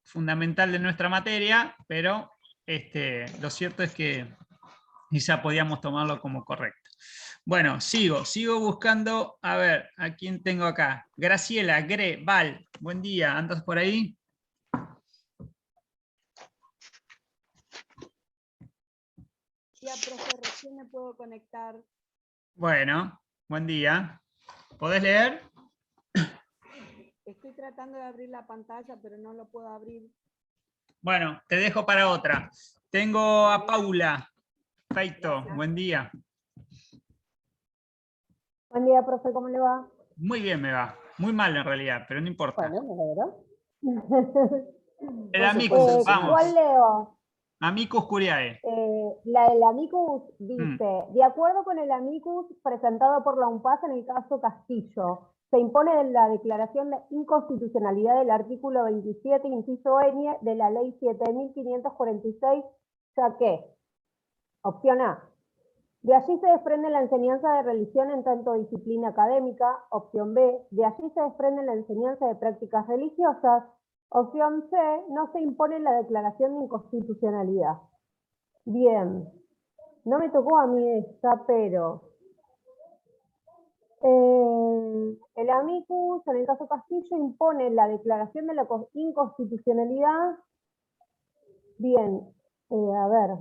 fundamental de nuestra materia, pero lo cierto es que quizá podíamos tomarlo como correcto. Bueno, sigo buscando, a ver, ¿a quién tengo acá? Graciela, Val, buen día, ¿andas por ahí? Ya, profe, recién me puedo conectar. Bueno, buen día. ¿Podés leer? Estoy tratando de abrir la pantalla, pero no lo puedo abrir. Bueno, te dejo para otra. Tengo a Paula. Feito, buen día. Buen día, profe, ¿cómo le va? Muy bien me va. Muy mal en realidad, pero no importa. Bueno, me alegro. El amicus, vamos. ¿Cuál leo? Amicus curiae. La del amicus dice, de acuerdo con el amicus presentado por la UNPAS en el caso Castillo, se impone la declaración de inconstitucionalidad del artículo 27, inciso N, de la ley 7.546, ya que, opción A, de allí se desprende la enseñanza de religión en tanto disciplina académica. Opción B, de allí se desprende la enseñanza de prácticas religiosas. Opción C, no se impone la declaración de inconstitucionalidad. Bien, no me tocó a mí esta, pero el amicus, en el caso Castillo, impone la declaración de la inconstitucionalidad. Bien, a ver.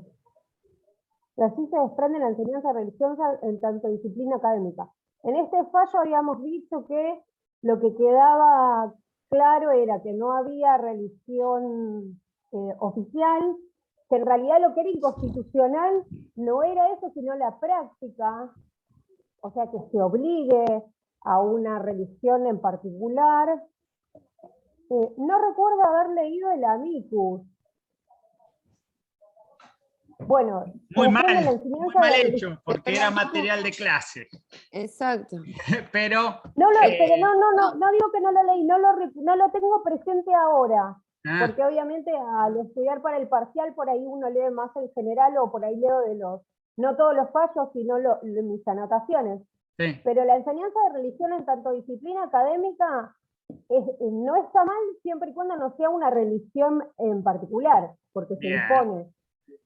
Y así se desprende la enseñanza religiosa en tanto disciplina académica. En este fallo habíamos dicho que lo que quedaba claro era que no había religión oficial, que en realidad lo que era inconstitucional no era eso, sino la práctica, o sea, que se obligue a una religión en particular. No recuerdo haber leído el amicus. Bueno, muy mal de hecho, porque era material de clase. Exacto. Pero no digo que no lo leí, no lo tengo presente ahora, porque obviamente al estudiar para el parcial por ahí uno lee más en general o por ahí leo no todos los fallos, sino mis anotaciones. Sí. Pero la enseñanza de religión en tanto disciplina académica no está mal siempre y cuando no sea una religión en particular, porque se impone.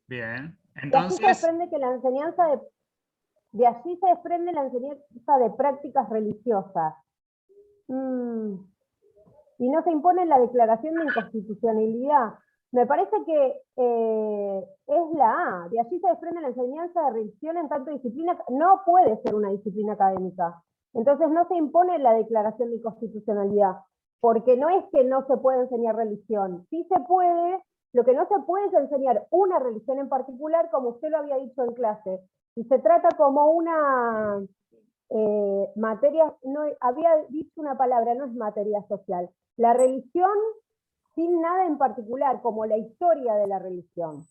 Bien, entonces... De allí se desprende la enseñanza de prácticas religiosas. Y no se impone la declaración de inconstitucionalidad. Me parece que es la A. De allí se desprende la enseñanza de religión en tanto disciplina. No puede ser una disciplina académica. Entonces no se impone la declaración de inconstitucionalidad. Porque no es que no se puede enseñar religión. Sí se puede. Lo que no se puede es enseñar una religión en particular, como usted lo había dicho en clase. Y se trata como una materia, no, había dicho una palabra, no es materia social. La religión sin nada en particular, como la historia de la religión.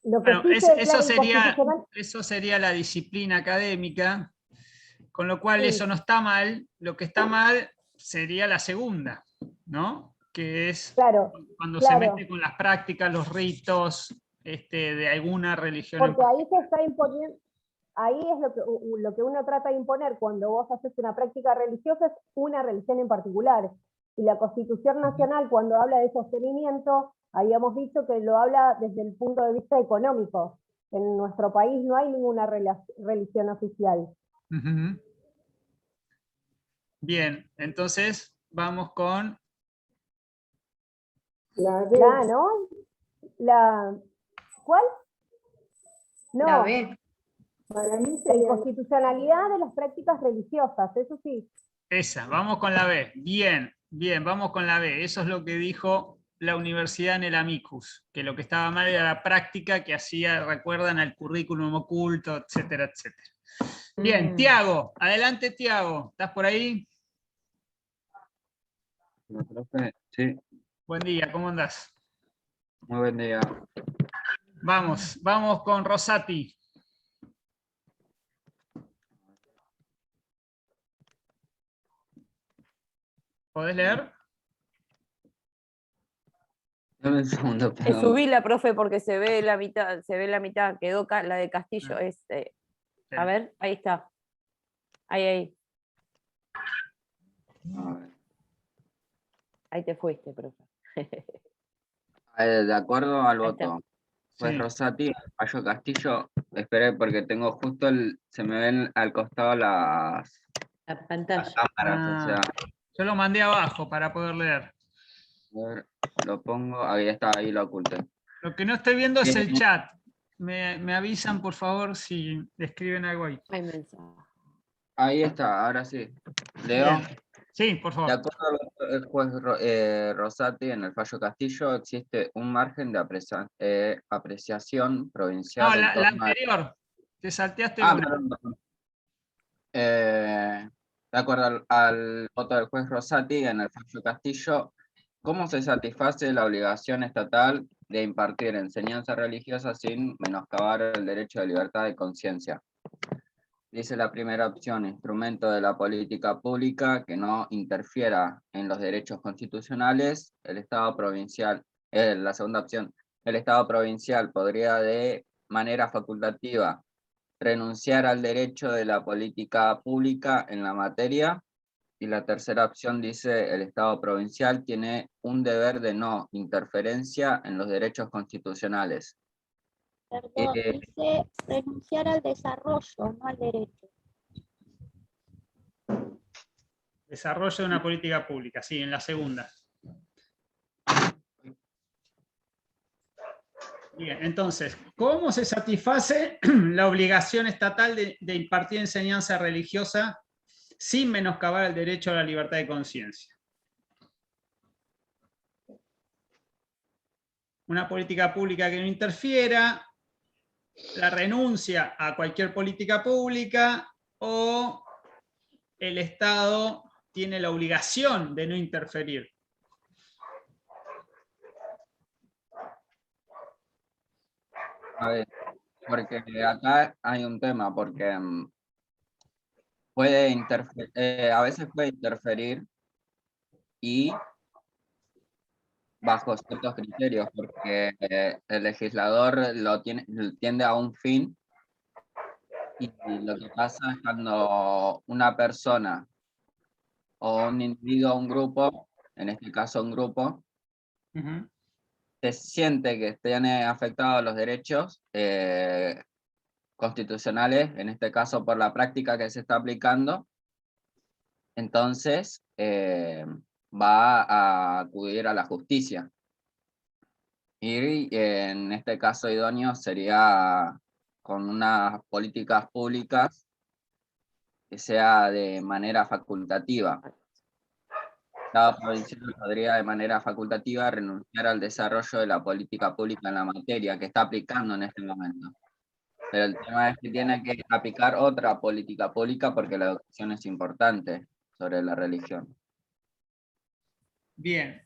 Lo que bueno, sí eso sería la disciplina académica, con lo cual sí. Eso no está mal. Lo que está mal sería la segunda, ¿no? Que es cuando se mete con las prácticas, los ritos de alguna religión. Porque ahí se está imponiendo, ahí es lo que uno trata de imponer cuando vos haces una práctica religiosa, es una religión en particular. Y la Constitución Nacional, cuando habla de sostenimiento, habíamos dicho que lo habla desde el punto de vista económico. En nuestro país no hay ninguna religión oficial. Bien, entonces vamos con... ¿no? ¿Cuál? No, La B. Para mí la sería inconstitucionalidad de las prácticas religiosas, eso sí. Esa, vamos con la B. Bien, bien, vamos con la B. Eso es lo que dijo la universidad en el amicus, que lo que estaba mal era la práctica que hacía, recuerdan, al currículum oculto, etcétera, etcétera. Bien, Tiago, adelante Tiago, ¿estás por ahí? Profe, sí, Buen día, ¿cómo andás? muy buen día. Vamos con Rosati. ¿Podés leer? Dame un segundo, perdón. Subíla, profe, porque se ve la mitad, quedó la de Castillo. A ver, ahí está. Ahí. Ahí te fuiste, profe. De acuerdo al Ahí está. voto, pues Sí. Rosati, Fallo Castillo, esperé porque tengo justo se me ven al costado La las pantalla. cámaras, o sea, Yo lo mandé abajo para poder leer. a ver, lo pongo, ahí está, ahí lo oculté. Lo que no estoy viendo es el Bien. chat. Me avisan, por favor, si escriben algo ahí. Hay mensaje. Ahí está, ahora sí. Leo. Bien. Sí, por favor. De acuerdo al juez Rosati, en el fallo Castillo existe un margen de apreciación provincial. No, en la torno a- anterior. Te salteaste Ah, una. perdón. De acuerdo al voto del juez Rosati, en el fallo Castillo, ¿cómo se satisface la obligación estatal de impartir enseñanza religiosa sin menoscabar el derecho de libertad de conciencia? Dice la primera opción, instrumento de la política pública que no interfiera en los derechos constitucionales. El Estado provincial, la segunda opción, el Estado provincial podría de manera facultativa renunciar al derecho de la política pública en la materia. Y la tercera opción dice, el Estado provincial tiene un deber de no interferencia en los derechos constitucionales. Perdón, dice renunciar al desarrollo, no al derecho. Desarrollo de una política pública, sí, en la segunda. Bien, entonces, ¿cómo se satisface la obligación estatal de impartir enseñanza religiosa sin menoscabar el derecho a la libertad de conciencia? Una política pública que no interfiera, la renuncia a cualquier política pública o el Estado tiene la obligación de no interferir. A ver, porque acá hay un tema, porque a veces puede interferir y bajo ciertos criterios, porque el legislador tiende a un fin, y lo que pasa es cuando una persona o un individuo o un grupo, en este caso un grupo, se siente que tiene afectados los derechos constitucionales, en este caso por la práctica que se está aplicando, entonces va a acudir a la justicia. Y en este caso idóneo sería con unas políticas públicas que sea de manera facultativa. Cada provincia podría de manera facultativa renunciar al desarrollo de la política pública en la materia que está aplicando en este momento. Pero el tema es que tiene que aplicar otra política pública porque la educación es importante sobre la religión. Bien.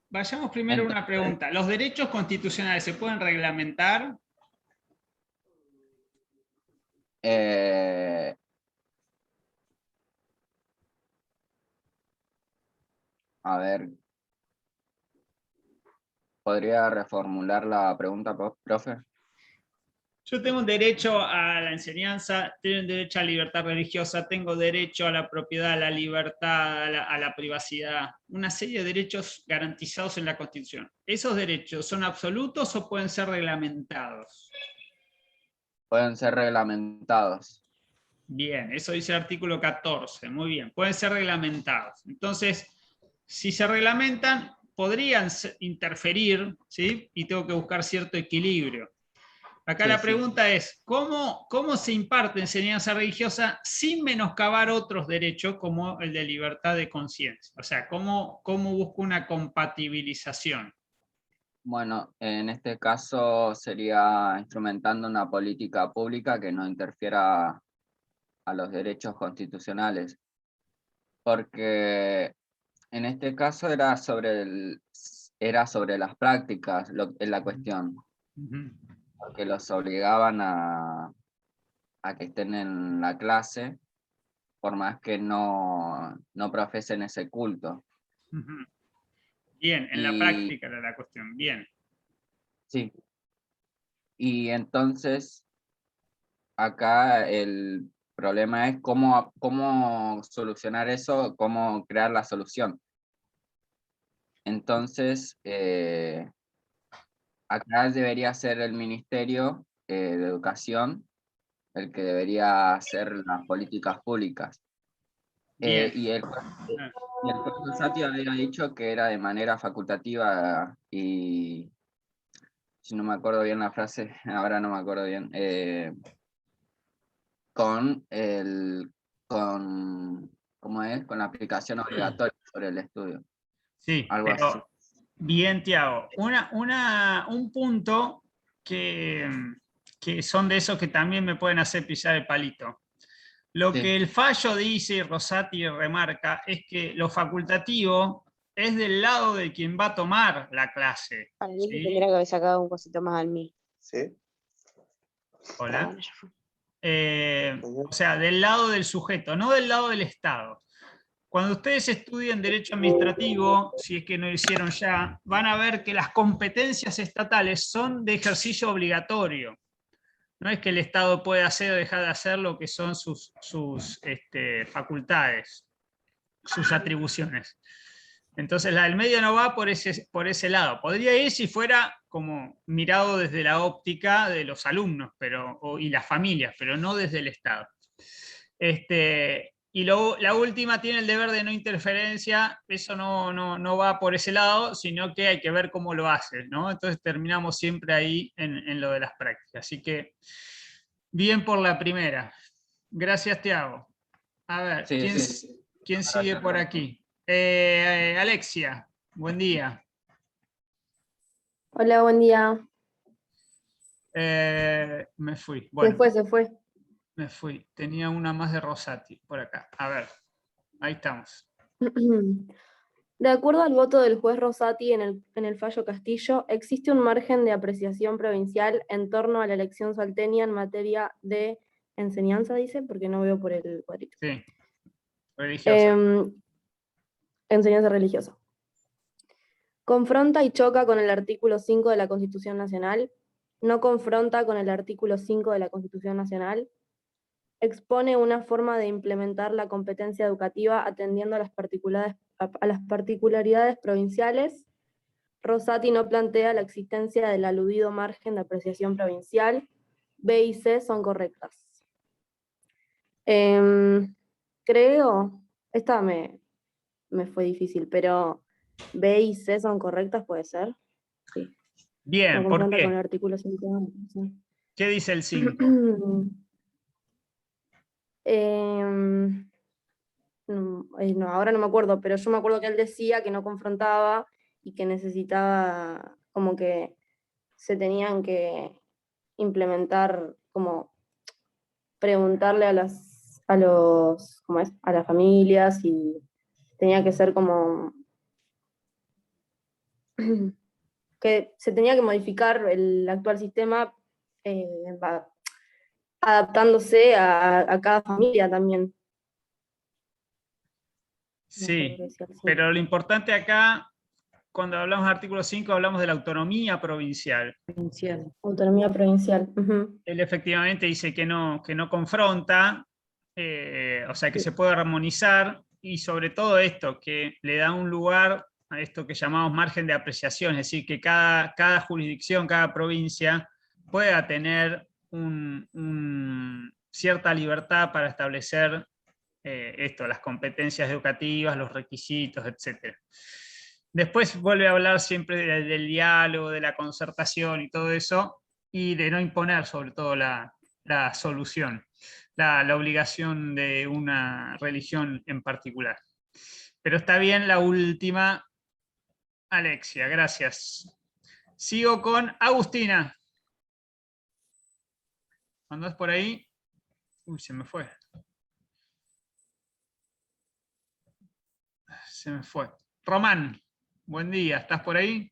Vayamos primero a una pregunta. ¿Los derechos constitucionales se pueden reglamentar? A ver, ¿podría reformular la pregunta, profe? Yo tengo un derecho a la enseñanza, tengo un derecho a la libertad religiosa, tengo derecho a la propiedad, a la libertad, a la privacidad, una serie de derechos garantizados en la Constitución. ¿Esos derechos son absolutos o pueden ser reglamentados? Pueden ser reglamentados. Bien, eso dice el artículo 14, muy bien, pueden ser reglamentados. Entonces, si se reglamentan, podrían interferir, ¿sí? Y tengo que buscar cierto equilibrio. Acá Sí, la sí. pregunta es, ¿cómo se imparte enseñanza religiosa sin menoscabar otros derechos como el de libertad de conciencia? O sea, ¿cómo busco una compatibilización? Bueno, en este caso sería instrumentando una política pública que no interfiera a los derechos constitucionales, porque en este caso era sobre las prácticas en la cuestión, Ujú. porque los obligaban a que estén en la clase, por más que no profesen ese culto. Ujú. Bien, en la Y práctica era la cuestión, bien. sí, y entonces acá el problema es cómo solucionar eso, cómo crear la solución. Entonces, acá debería ser el Ministerio de Educación el que debería hacer las políticas públicas. Bien. Y el juez Rosati había dicho que era de manera facultativa y, si no me acuerdo bien la frase, ahora no me acuerdo bien, ¿cómo es? Con la aplicación obligatoria sobre el estudio. Sí, Algo así. pero bien, Tiago. Un punto que son de esos que también me pueden hacer pisar el palito. Lo Sí. que el fallo dice y Rosati remarca es que lo facultativo es del lado de quien va a tomar la clase. Para mí ¿sí? tendría que haber sacado un cosito más al mí. ¿Sí? Hola. Bueno, ya fue. O sea, del lado del sujeto, no del lado del Estado. Cuando ustedes estudian Derecho Administrativo, si es que no lo hicieron ya, van a ver que las competencias estatales son de ejercicio obligatorio. No es que el Estado puede hacer o dejar de hacer lo que son sus facultades, sus atribuciones. Entonces la del medio no va por ese lado. Podría ir si fuera como mirado desde la óptica de los alumnos y las familias, pero no desde el Estado. Y la última tiene el deber de no interferencia, eso no va por ese lado, sino que hay que ver cómo lo hace, ¿no? Entonces terminamos siempre ahí en lo de las prácticas. Así que, bien por la primera. Gracias, Tiago. A ver, Sí, ¿quién sigue por aquí? Alexia, buen día. Hola, buen día. Me fui. Bueno, Se fue. me fui. Tenía una más de Rosati por acá. A ver, ahí estamos. De acuerdo al voto del juez Rosati en el fallo Castillo, existe un margen de apreciación provincial en torno a la elección salteña en materia de enseñanza, dice, porque no veo por el cuadrito. Sí, religiosa. Enseñanza religiosa. Confronta y choca con el artículo 5 de la Constitución Nacional, no confronta con el artículo 5 de la Constitución Nacional, expone una forma de implementar la competencia educativa atendiendo a las particularidades provinciales. Rosati no plantea la existencia del aludido margen de apreciación provincial. B y C son correctas. Creo, esta me fue difícil, pero B y C son correctas, ¿puede ser? Sí. Bien, No ¿por confronta qué? con el artículo 5. ¿Qué dice el 5? No, ahora no me acuerdo, pero yo me acuerdo que él decía que no confrontaba y que necesitaba, como que se tenían que implementar, como preguntarle a las familias, y tenía que ser como que se tenía que modificar el actual sistema, adaptándose a cada familia también. Sí, pero lo importante acá, cuando hablamos de artículo 5, hablamos de la autonomía provincial. Autonomía provincial. Él efectivamente dice que no confronta, o sea, que se puede armonizar, y sobre todo esto, que le da un lugar a esto que llamamos margen de apreciación, es decir, que cada jurisdicción, cada provincia pueda tener cierta libertad para establecer las competencias educativas, los requisitos, etc. Después vuelve a hablar siempre del diálogo, de la concertación y todo eso, y de no imponer sobre todo la solución, la obligación de una religión en particular. Pero está bien la última, Alexia, gracias. Sigo con Agustina. ¿Andás por ahí? Uy, se me fue. Se me fue. Román, buen día, ¿estás por ahí?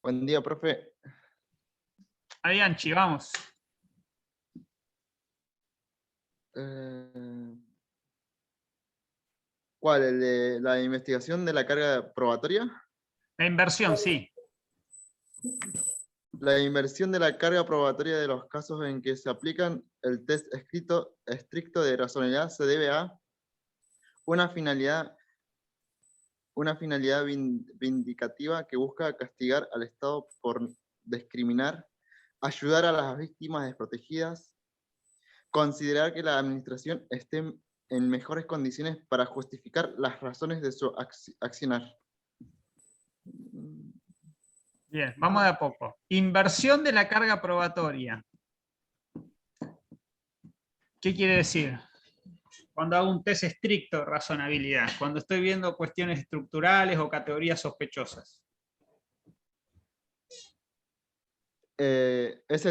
Buen día, profe. Arianchi, vamos. ¿Cuál? ¿El de la investigación de la carga probatoria? La inversión, sí. La inversión de la carga probatoria de los casos en que se aplican el test estricto de razonabilidad se debe a una finalidad vindicativa que busca castigar al Estado por discriminar, ayudar a las víctimas desprotegidas, considerar que la administración esté en mejores condiciones para justificar las razones de su accionar. Bien, vamos de a poco. Inversión de la carga probatoria. ¿Qué quiere decir? Cuando hago un test estricto de razonabilidad, cuando estoy viendo cuestiones estructurales o categorías sospechosas. Es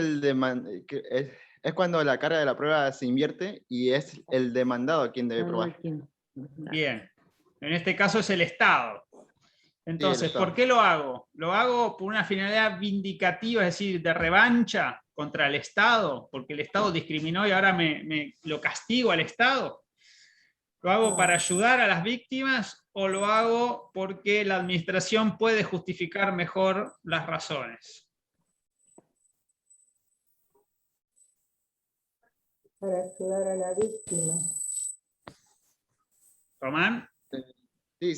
cuando la carga de la prueba se invierte y es el demandado quien debe probar. Bien, en este caso es el Estado. Entonces, Estado. ¿por qué lo hago? Lo hago por una finalidad vindicativa, es decir, de revancha contra el Estado, porque el Estado discriminó y ahora lo castigo al Estado. ¿Lo hago para ayudar a las víctimas o lo hago porque la administración puede justificar mejor las razones? Para ayudar a la víctima. ¿Román? Sí.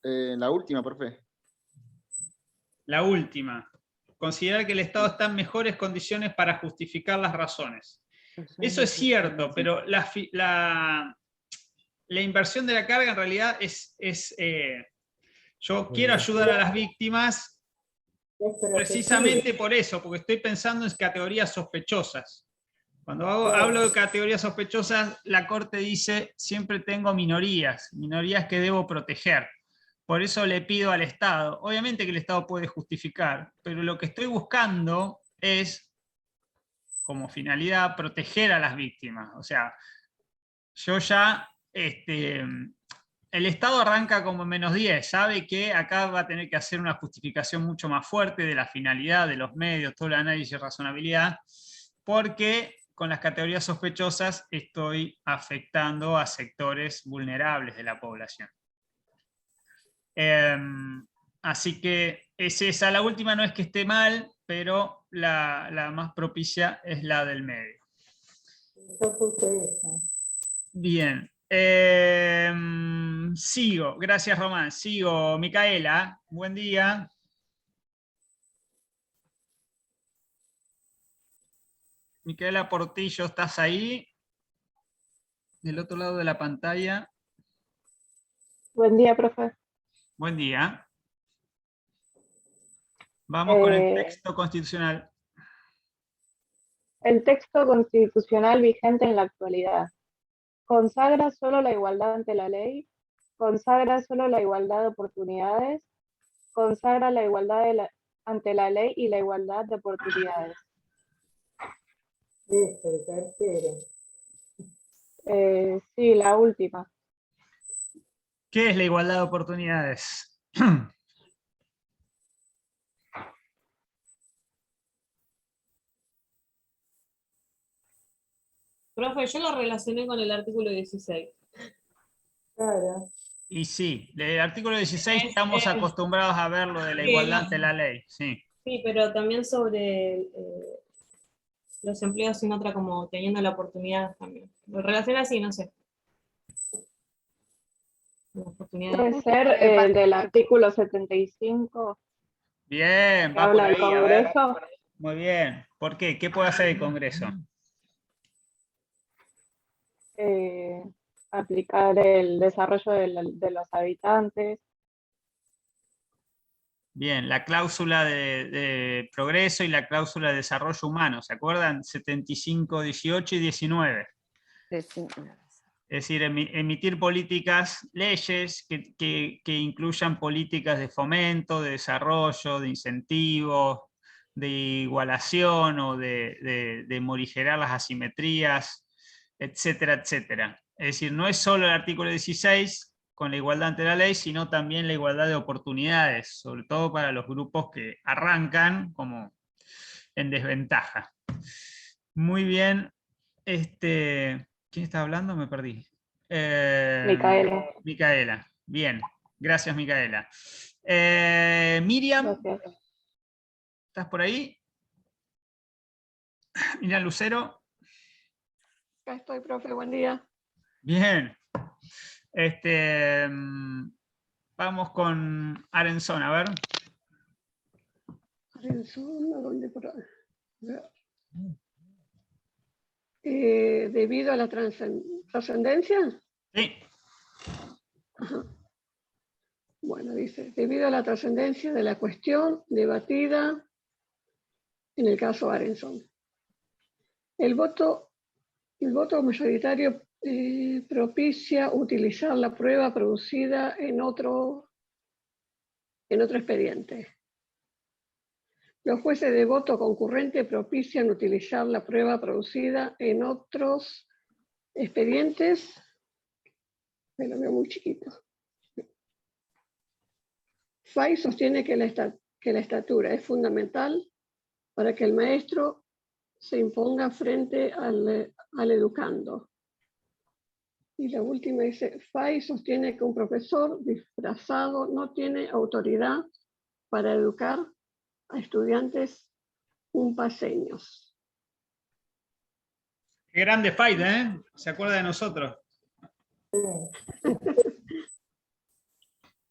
La última, profe. La última. Considerar que el Estado está en mejores condiciones para justificar las razones. Eso es cierto, pero la inversión de la carga en realidad yo quiero ayudar a las víctimas precisamente por eso, porque estoy pensando en categorías sospechosas. Cuando hablo de categorías sospechosas, la Corte dice, siempre tengo minorías que debo proteger. Por eso le pido al Estado. Obviamente que el Estado puede justificar, pero lo que estoy buscando es, como finalidad, proteger a las víctimas. O sea, yo ya, el Estado arranca como -10, sabe que acá va a tener que hacer una justificación mucho más fuerte de la finalidad, de los medios, todo el análisis de razonabilidad, porque con las categorías sospechosas estoy afectando a sectores vulnerables de la población. Así que es esa, la última no es que esté mal, pero la más propicia es la del medio. Yo puse esa. Bien. Sigo, gracias Román. Sigo, Micaela, buen día. Micaela Portillo, ¿estás ahí? Del otro lado de la pantalla. Buen día, profe. Buen día. Vamos con el texto constitucional. El texto constitucional vigente en la actualidad consagra solo la igualdad ante la ley, consagra solo la igualdad de oportunidades, consagra la igualdad ante la ley y la igualdad de oportunidades. Eso, el tercero. Sí, la última. ¿Qué es la igualdad de oportunidades? Profe, yo lo relacioné con el artículo 16. Claro. Y sí, del artículo 16 estamos acostumbrados a ver lo de la igualdad ante la ley. Sí. Sí, pero también sobre los empleos sin otra, como teniendo la oportunidad también. Lo relacioné así, no sé. Puede ser el del artículo 75. Bien, que va por habla ahí, del a ver. Congreso. Muy bien. ¿Por qué? ¿Qué puede hacer el Congreso? Aplicar el desarrollo de los habitantes. Bien, la cláusula de progreso y la cláusula de desarrollo humano, ¿se acuerdan? 75, 18 y 19. Es decir, emitir políticas, leyes que incluyan políticas de fomento, de desarrollo, de incentivo, de igualación o de morigerar las asimetrías, etcétera, etcétera. Es decir, no es solo el artículo 16 con la igualdad ante la ley, sino también la igualdad de oportunidades, sobre todo para los grupos que arrancan como en desventaja. Muy bien. ¿Quién está hablando? Me perdí. Micaela. Micaela. Bien. Gracias, Micaela. Miriam. Gracias. ¿Estás por ahí? Miriam Lucero. Acá estoy, profe, buen día. Bien. Vamos con Arenzón, a ver. Arenzón, ¿a dónde por ahí? Debido a la trascendencia. Sí. Ajá. Bueno, dice, debido a la trascendencia de la cuestión debatida en el caso Arenzón. El voto mayoritario propicia utilizar la prueba producida en otro expediente. Los jueces de voto concurrente propician utilizar la prueba producida en otros expedientes. Me lo veo muy chiquito. Fay sostiene que la estatura es fundamental para que el maestro se imponga frente al educando. Y la última dice, Fay sostiene que un profesor disfrazado no tiene autoridad para educar a estudiantes paseños. Qué grande Fay, ¿eh? Se acuerda de nosotros.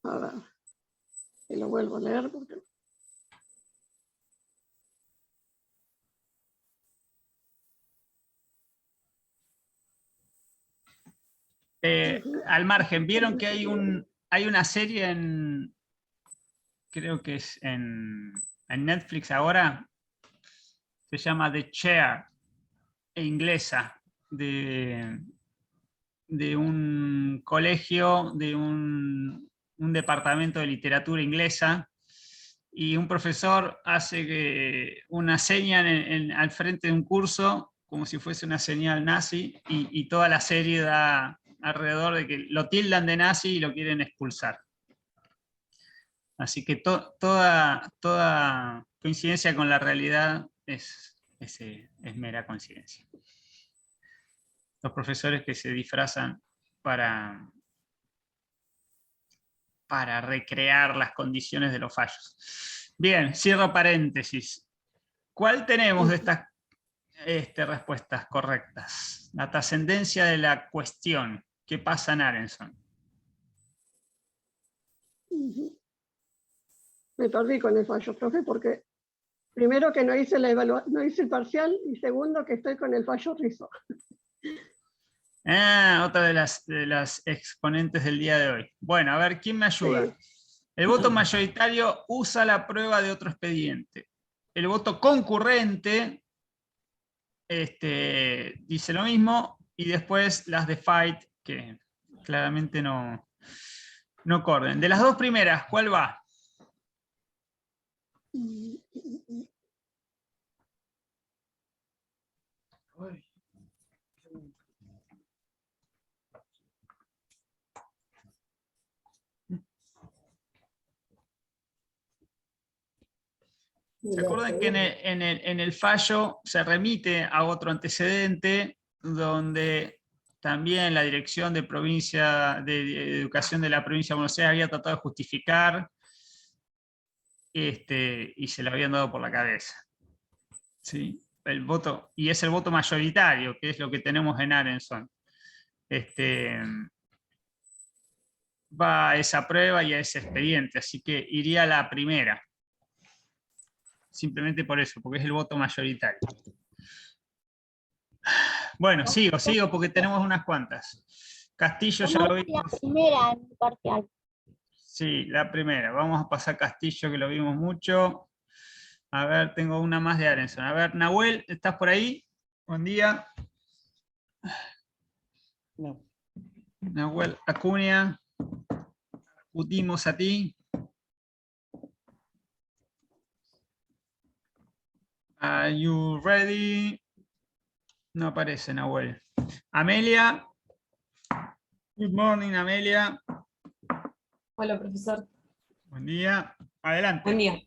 A ver, y lo vuelvo a leer porque... Al margen, ¿vieron que hay una serie creo que es en Netflix ahora? Se llama The Chair, inglesa, de un colegio, de un departamento de literatura inglesa, y un profesor hace una seña al frente de un curso, como si fuese una señal nazi, y toda la serie da alrededor de que lo tildan de nazi y lo quieren expulsar. Así que toda coincidencia con la realidad es mera coincidencia. Los profesores que se disfrazan para recrear las condiciones de los fallos. Bien, cierro paréntesis. ¿Cuál tenemos de estas respuestas correctas? La trascendencia de la cuestión. ¿Qué pasa en Arenzón? Me perdí con el fallo, profe, porque primero que no hice el parcial y segundo que estoy con el fallo Rizzo. Otra de las exponentes del día de hoy. Bueno, a ver, ¿quién me ayuda? Sí. El voto mayoritario usa la prueba de otro expediente. El voto concurrente dice lo mismo, y después las de Fight, que claramente no corren. De las dos primeras, ¿cuál va? ¿Se acuerdan que en el fallo se remite a otro antecedente donde también la Dirección de Educación de la provincia de Buenos Aires había tratado de justificar y se lo habían dado por la cabeza? ¿Sí? El voto, y es el voto mayoritario, que es lo que tenemos en Arenzón. Va a esa prueba y a ese expediente, así que iría a la primera. Simplemente por eso, porque es el voto mayoritario. Bueno, sigo porque tenemos unas cuantas. Castillo ya lo vimos. La primera en parcial. Sí, la primera. Vamos a pasar a Castillo, que lo vimos mucho. A ver, tengo una más de Arenson. A ver, Nahuel, ¿estás por ahí? Buen día. No. Nahuel Acuña. Putimos a ti. Are you ready? No aparece Nahuel. Amelia. Good morning, Amelia. Hola, profesor. Buen día. Adelante. Buen día.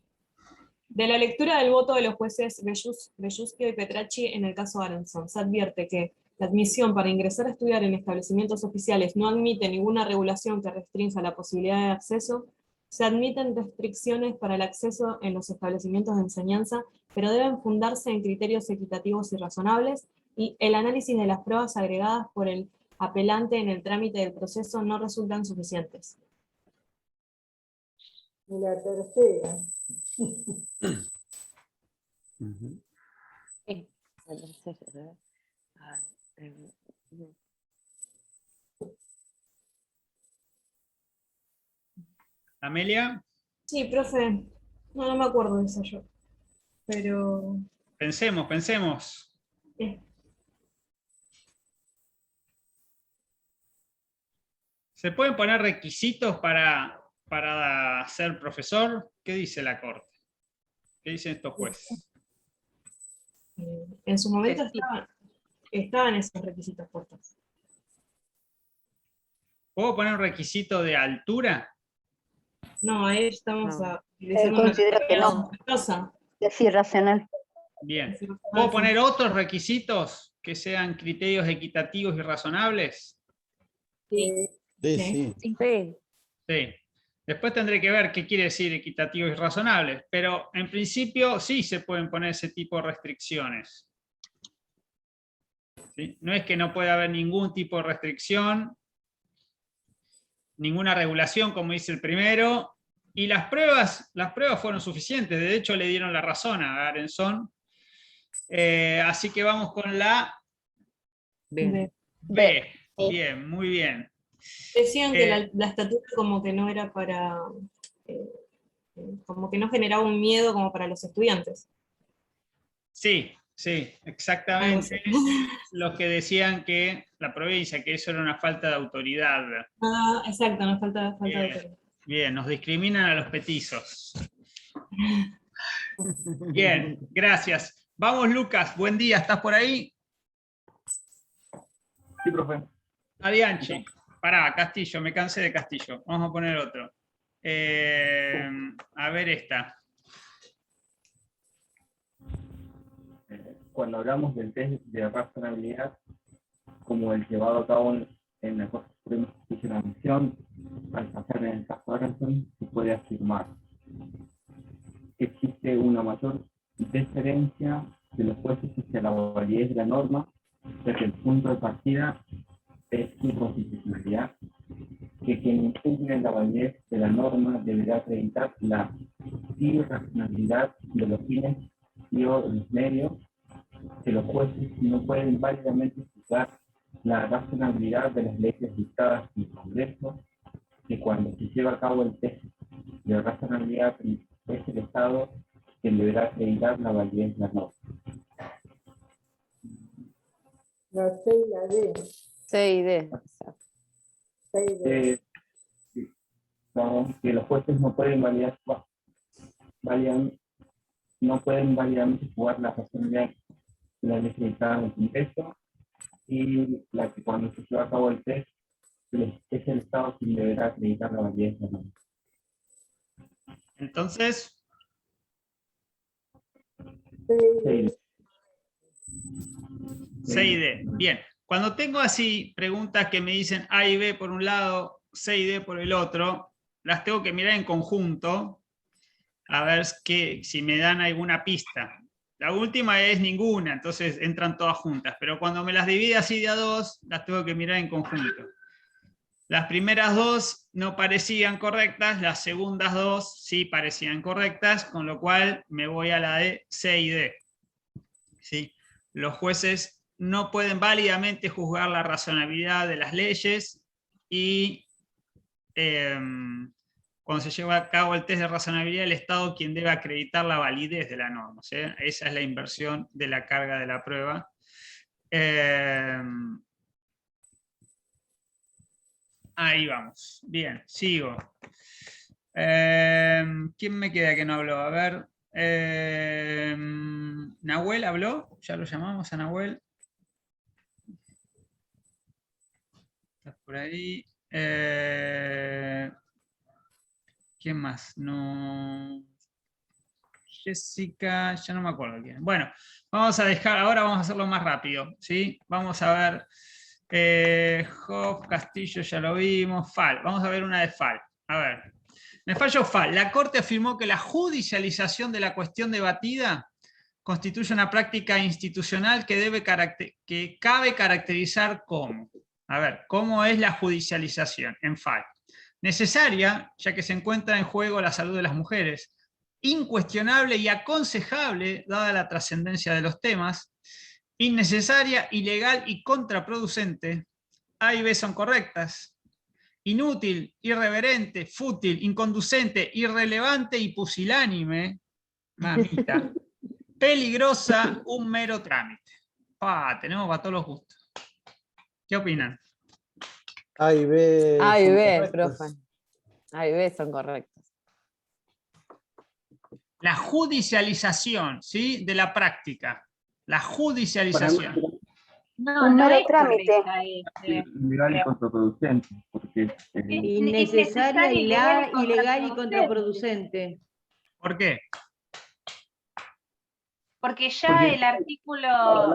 De la lectura del voto de los jueces Belluschio y Petracci en el caso Arenson, se advierte que la admisión para ingresar a estudiar en establecimientos oficiales no admite ninguna regulación que restrinja la posibilidad de acceso. Se admiten restricciones para el acceso en los establecimientos de enseñanza, pero deben fundarse en criterios equitativos y razonables, y el análisis de las pruebas agregadas por el apelante en el trámite del proceso no resultan suficientes. Y la tercera. Amelia. Sí, profe. No me acuerdo de eso yo. Pero... Pensemos. ¿Se pueden poner requisitos para ser profesor? ¿Qué dice la Corte? ¿Qué dicen estos jueces? En su momento estaban esos requisitos puestos. ¿Puedo poner un requisito de altura? No, ahí estamos Él considera que no. Es irracional. Bien. ¿Puedo poner otros requisitos que sean criterios equitativos y razonables? Sí. Sí. Sí. Después tendré que ver qué quiere decir equitativos y razonables, pero en principio sí se pueden poner ese tipo de restricciones. ¿Sí? No es que no pueda haber ningún tipo de restricción, ninguna regulación, como dice el primero, y las pruebas fueron suficientes, de hecho le dieron la razón a Arenson. Así que vamos con la B. Bien, muy bien. Decían que la estatura como que no era para... como que no generaba un miedo como para los estudiantes. Sí, exactamente. Los que decían que la provincia, que eso era una falta de autoridad. Ah, exacto, una falta de autoridad. Bien, nos discriminan a los petizos. Bien, gracias. Vamos, Lucas, buen día, ¿estás por ahí? Sí, profe. Adianchi, pará, Castillo, me cansé de Castillo. Vamos a poner otro. A ver esta. Cuando hablamos del test de razonabilidad, como el llevado a cabo en la Corte Suprema de Justicia de la Nación, al pasar en el caso de Arenson, se puede afirmar que existe una mayor deferencia de los jueces hacia la validez de la norma, ya que el punto de partida es su constitucionalidad, que quien impugne la validez de la norma deberá acreditar la irracionalidad de los fines y o los medios, que los jueces no pueden válidamente juzgar la razonabilidad de las leyes dictadas en el Congreso, que cuando se lleva a cabo el test de razonabilidad es el Estado quien deberá acreditar la validez de la norma. La C y la D. C y D. Que los jueces no pueden válidamente jugar la razonabilidad de la ley dictada en el Congreso, y la que cuando se lleva a cabo el test es el Estado quien deberá acreditar la validez de la norma. Entonces, C y D. Bien. Cuando tengo así preguntas que me dicen A y B por un lado, C y D por el otro, las tengo que mirar en conjunto a ver si me dan alguna pista. La última es ninguna, entonces entran todas juntas, pero cuando me las divide así de a dos, las tengo que mirar en conjunto. Las primeras dos no parecían correctas, las segundas dos sí parecían correctas, con lo cual me voy a la de C y D. ¿Sí? Los jueces no pueden válidamente juzgar la razonabilidad de las leyes y cuando se lleva a cabo el test de razonabilidad, el Estado quien debe acreditar la validez de la norma. ¿Sí? Esa es la inversión de la carga de la prueba. Ahí vamos. Bien, sigo. ¿Quién me queda que no habló? A ver. ¿Nahuel habló? ¿Ya lo llamamos a Nahuel? ¿Estás por ahí? ¿Quién más? No. Jessica, ya no me acuerdo quién. Bueno, vamos a dejar, ahora vamos a hacerlo más rápido, ¿sí? Vamos a ver, Hoff, Castillo ya lo vimos, Fall, vamos a ver una de Fall. A ver, me falló Fall. La Corte afirmó que la judicialización de la cuestión debatida constituye una práctica institucional que cabe caracterizar como. A ver, ¿cómo es la judicialización en Fall? Necesaria, ya que se encuentra en juego la salud de las mujeres. Incuestionable y aconsejable, dada la trascendencia de los temas. Innecesaria, ilegal y contraproducente. A y B son correctas. Inútil, irreverente, fútil, inconducente, irrelevante y pusilánime. Mamita. Peligrosa, un mero trámite. Tenemos para todos los gustos. ¿Qué opinan? A y B. A y son B, correctas. profe. A y B son correctas. La judicialización, ¿sí? De la práctica. La judicialización. No, Un no mero es trámite. correcta. Ilegal y contraproducente, porque Innecesaria, ilegal y contraproducente. ¿Por qué? Porque ya Porque- el artículo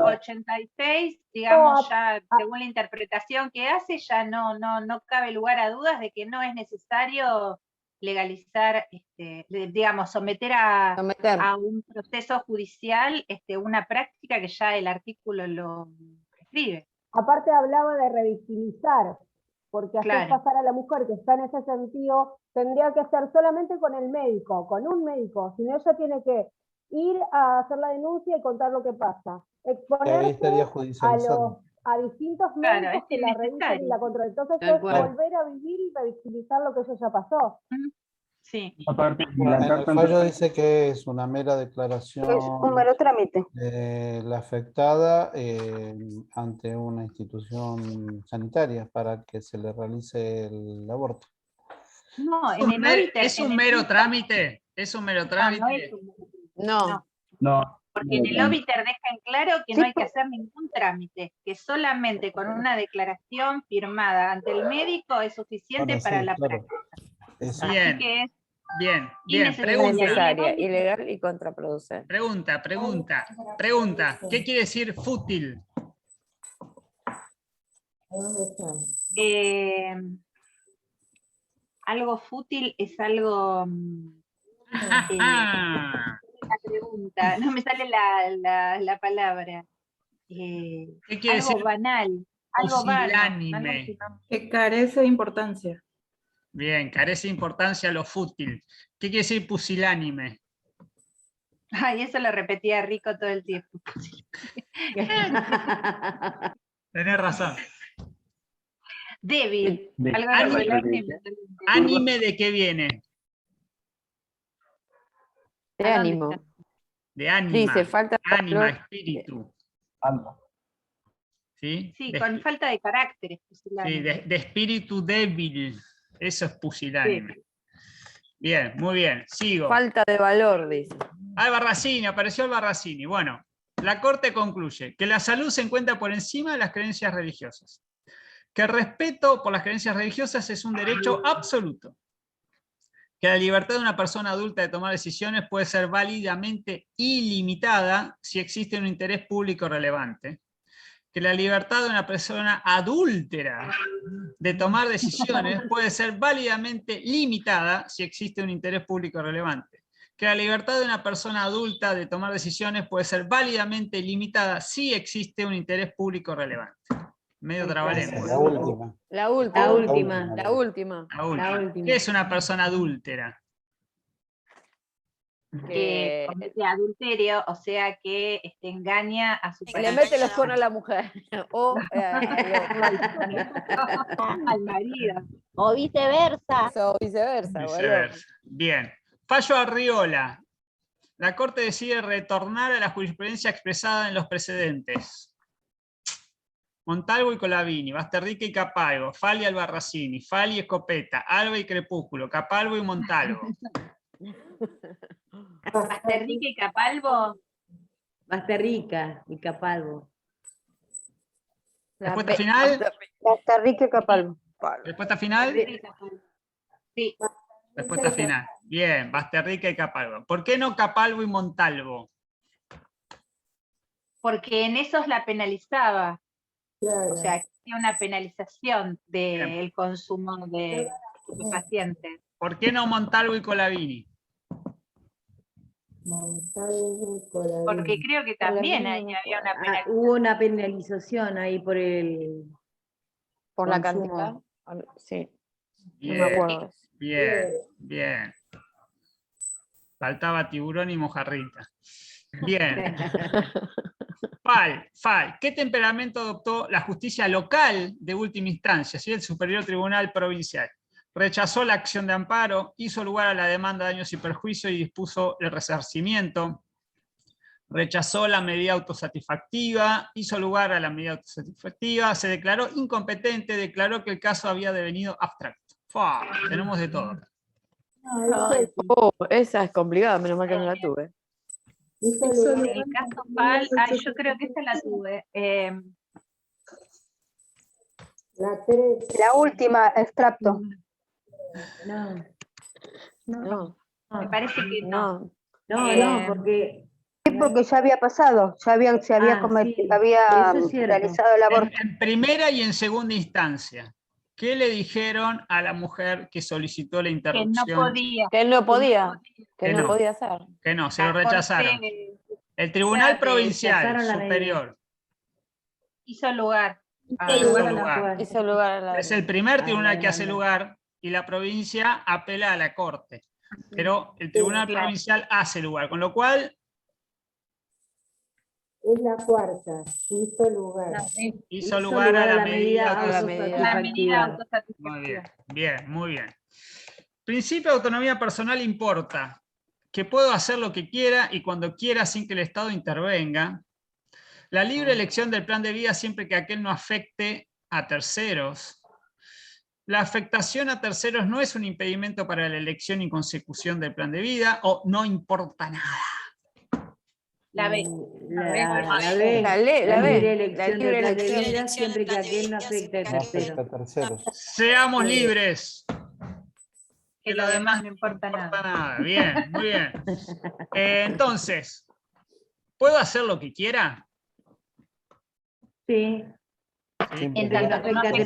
86, digamos, ya según la interpretación que hace, ya no cabe lugar a dudas de que no es necesario legalizar, digamos, someter a un proceso judicial una práctica que ya el artículo lo prescribe. Aparte hablaba de revictimizar, porque hacer Claro. pasar a la mujer que está en ese sentido tendría que ser solamente con el médico, con un médico, si no ella tiene que ir a hacer la denuncia y contar lo que pasa. Ahí Exponerse estaría judicializando. a distintos Claro, médicos es que la revisen y innecesario. la controlen. Entonces Tal es cual. volver a vivir y revictimizar lo que eso ya pasó. Sí. Aparte, En el fallo dice que es una mera declaración Es un mero trámite. de la afectada ante una institución sanitaria para que se le realice el aborto. No, en el óbiter, ¿Es en un el- mero trámite? ¿Es un mero no, trámite? no es un- No. No. Porque en el óbiter deja en claro que Sí, no hay que hacer ningún trámite, que solamente con una declaración firmada ante el médico es suficiente Bueno, para sí, la claro. práctica. Eso. Bien, Así que es bien, innecesaria, pregunta. Innecesaria, ilegal y contraproducente. Pregunta. ¿Qué quiere decir fútil? Eh, algo fútil es algo... la pregunta, no me sale la palabra. ¿Qué quiere Algo decir banal, algo vano. pusilánime? Que carece de importancia. Bien, carece de importancia lo fútil. ¿Qué quiere decir pusilánime? Ay, eso lo repetía Rico todo el tiempo. Tenés razón. Débil. Algo Ánime. ¿Ánime de qué viene? De ánimo. De ánima. Dice, falta de Ánima, valor. espíritu. ¿Sí? Sí, De- con falta de carácter. es sí, pusilánime. de espíritu débil. Eso es pusilánime. Bien, muy bien. Sigo. Falta de valor, dice. Albarracini, apareció Albarracini. Bueno, la Corte concluye que la salud se encuentra por encima de las creencias religiosas. Que el respeto por las creencias religiosas es un derecho absoluto. Que la libertad de una persona adulta de tomar decisiones puede ser válidamente ilimitada si existe un interés público relevante. Que la libertad de una persona adúltera de tomar decisiones puede ser válidamente limitada si existe un interés público relevante. Que la libertad de una persona adulta de tomar decisiones puede ser válidamente limitada si existe un interés público relevante. Medio trabalengua. La última. La última. La última. La última. La última. La última. ¿Qué es una persona adúltera? que comete adulterio, o sea que engaña a su Le mete los cuernos a la mujer. O al marido. O viceversa. O viceversa, Viceversa. Bien. Fallo Arriola. La Corte decide retornar a la jurisprudencia expresada en los precedentes. Montalvo y Colavini, Basterrica y Capalvo, Fali y Albarracini, Fali y Escopeta, Alba y Crepúsculo, Capalvo y Montalvo. Basterrica y Capalvo. Basterrica y Capalvo. ¿Respuesta final? Basterrica y Capalvo. ¿Respuesta final? Sí. Respuesta final. Bien, Basterrica y Capalvo. ¿Por qué no Capalvo y Montalvo? Porque en esos la penalizaba. Claro. O sea, tiene una penalización del consumo de pacientes. ¿Por qué no Montalvo y Colavini? Porque creo que también ahí había una penalización. Hubo una penalización ahí por el por la consumo. cantidad. Sí. Bien, No me acuerdo. bien, bien. Faltaba tiburón y mojarrita. Bien. Fal. ¿Qué temperamento adoptó la justicia local de última instancia, ¿sí? El Superior Tribunal Provincial? Rechazó la acción de amparo, hizo lugar a la demanda de daños y perjuicios y dispuso el resarcimiento. Rechazó la medida autosatisfactiva, hizo lugar a la medida autosatisfactiva, se declaró incompetente, declaró que el caso había devenido abstracto. Tenemos de todo. Esa es complicada, menos mal que no la tuve. El caso Fal, yo creo que esa la tuve. La última, extracto. No. Me parece que no. No, porque... Sí, porque ya había pasado, se había sí, había eso es cierto. realizado el aborto. En primera y en segunda instancia, ¿qué le dijeron a la mujer que solicitó la interrupción? Que no podía. Que él no podía. Que no no podía hacer. Que no, se lo La rechazaron. Corte, El Tribunal ya, Provincial rechazaron la Superior. hizo lugar. Hizo lugar a la... Es el primer tribunal que hace lugar y la provincia apela a la Corte. Pero el Tribunal Provincial hace lugar, con lo cual... Es la cuarta, hizo lugar. Hizo lugar a la medida autosatisfactiva. Muy bien, muy bien. Principio de autonomía personal importa. Que puedo hacer lo que quiera y cuando quiera sin que el Estado intervenga. La libre elección del plan de vida siempre que aquel no afecte a terceros. La afectación a terceros no es un impedimento para la elección y consecución del plan de vida, o no importa nada. La B. La libre elección del plan de vida siempre que aquel no afecte a terceros. Seamos libres. Que lo demás no importa nada. Bien, muy bien. Entonces, ¿puedo hacer lo que quiera? Sí. En tanto que no afecte a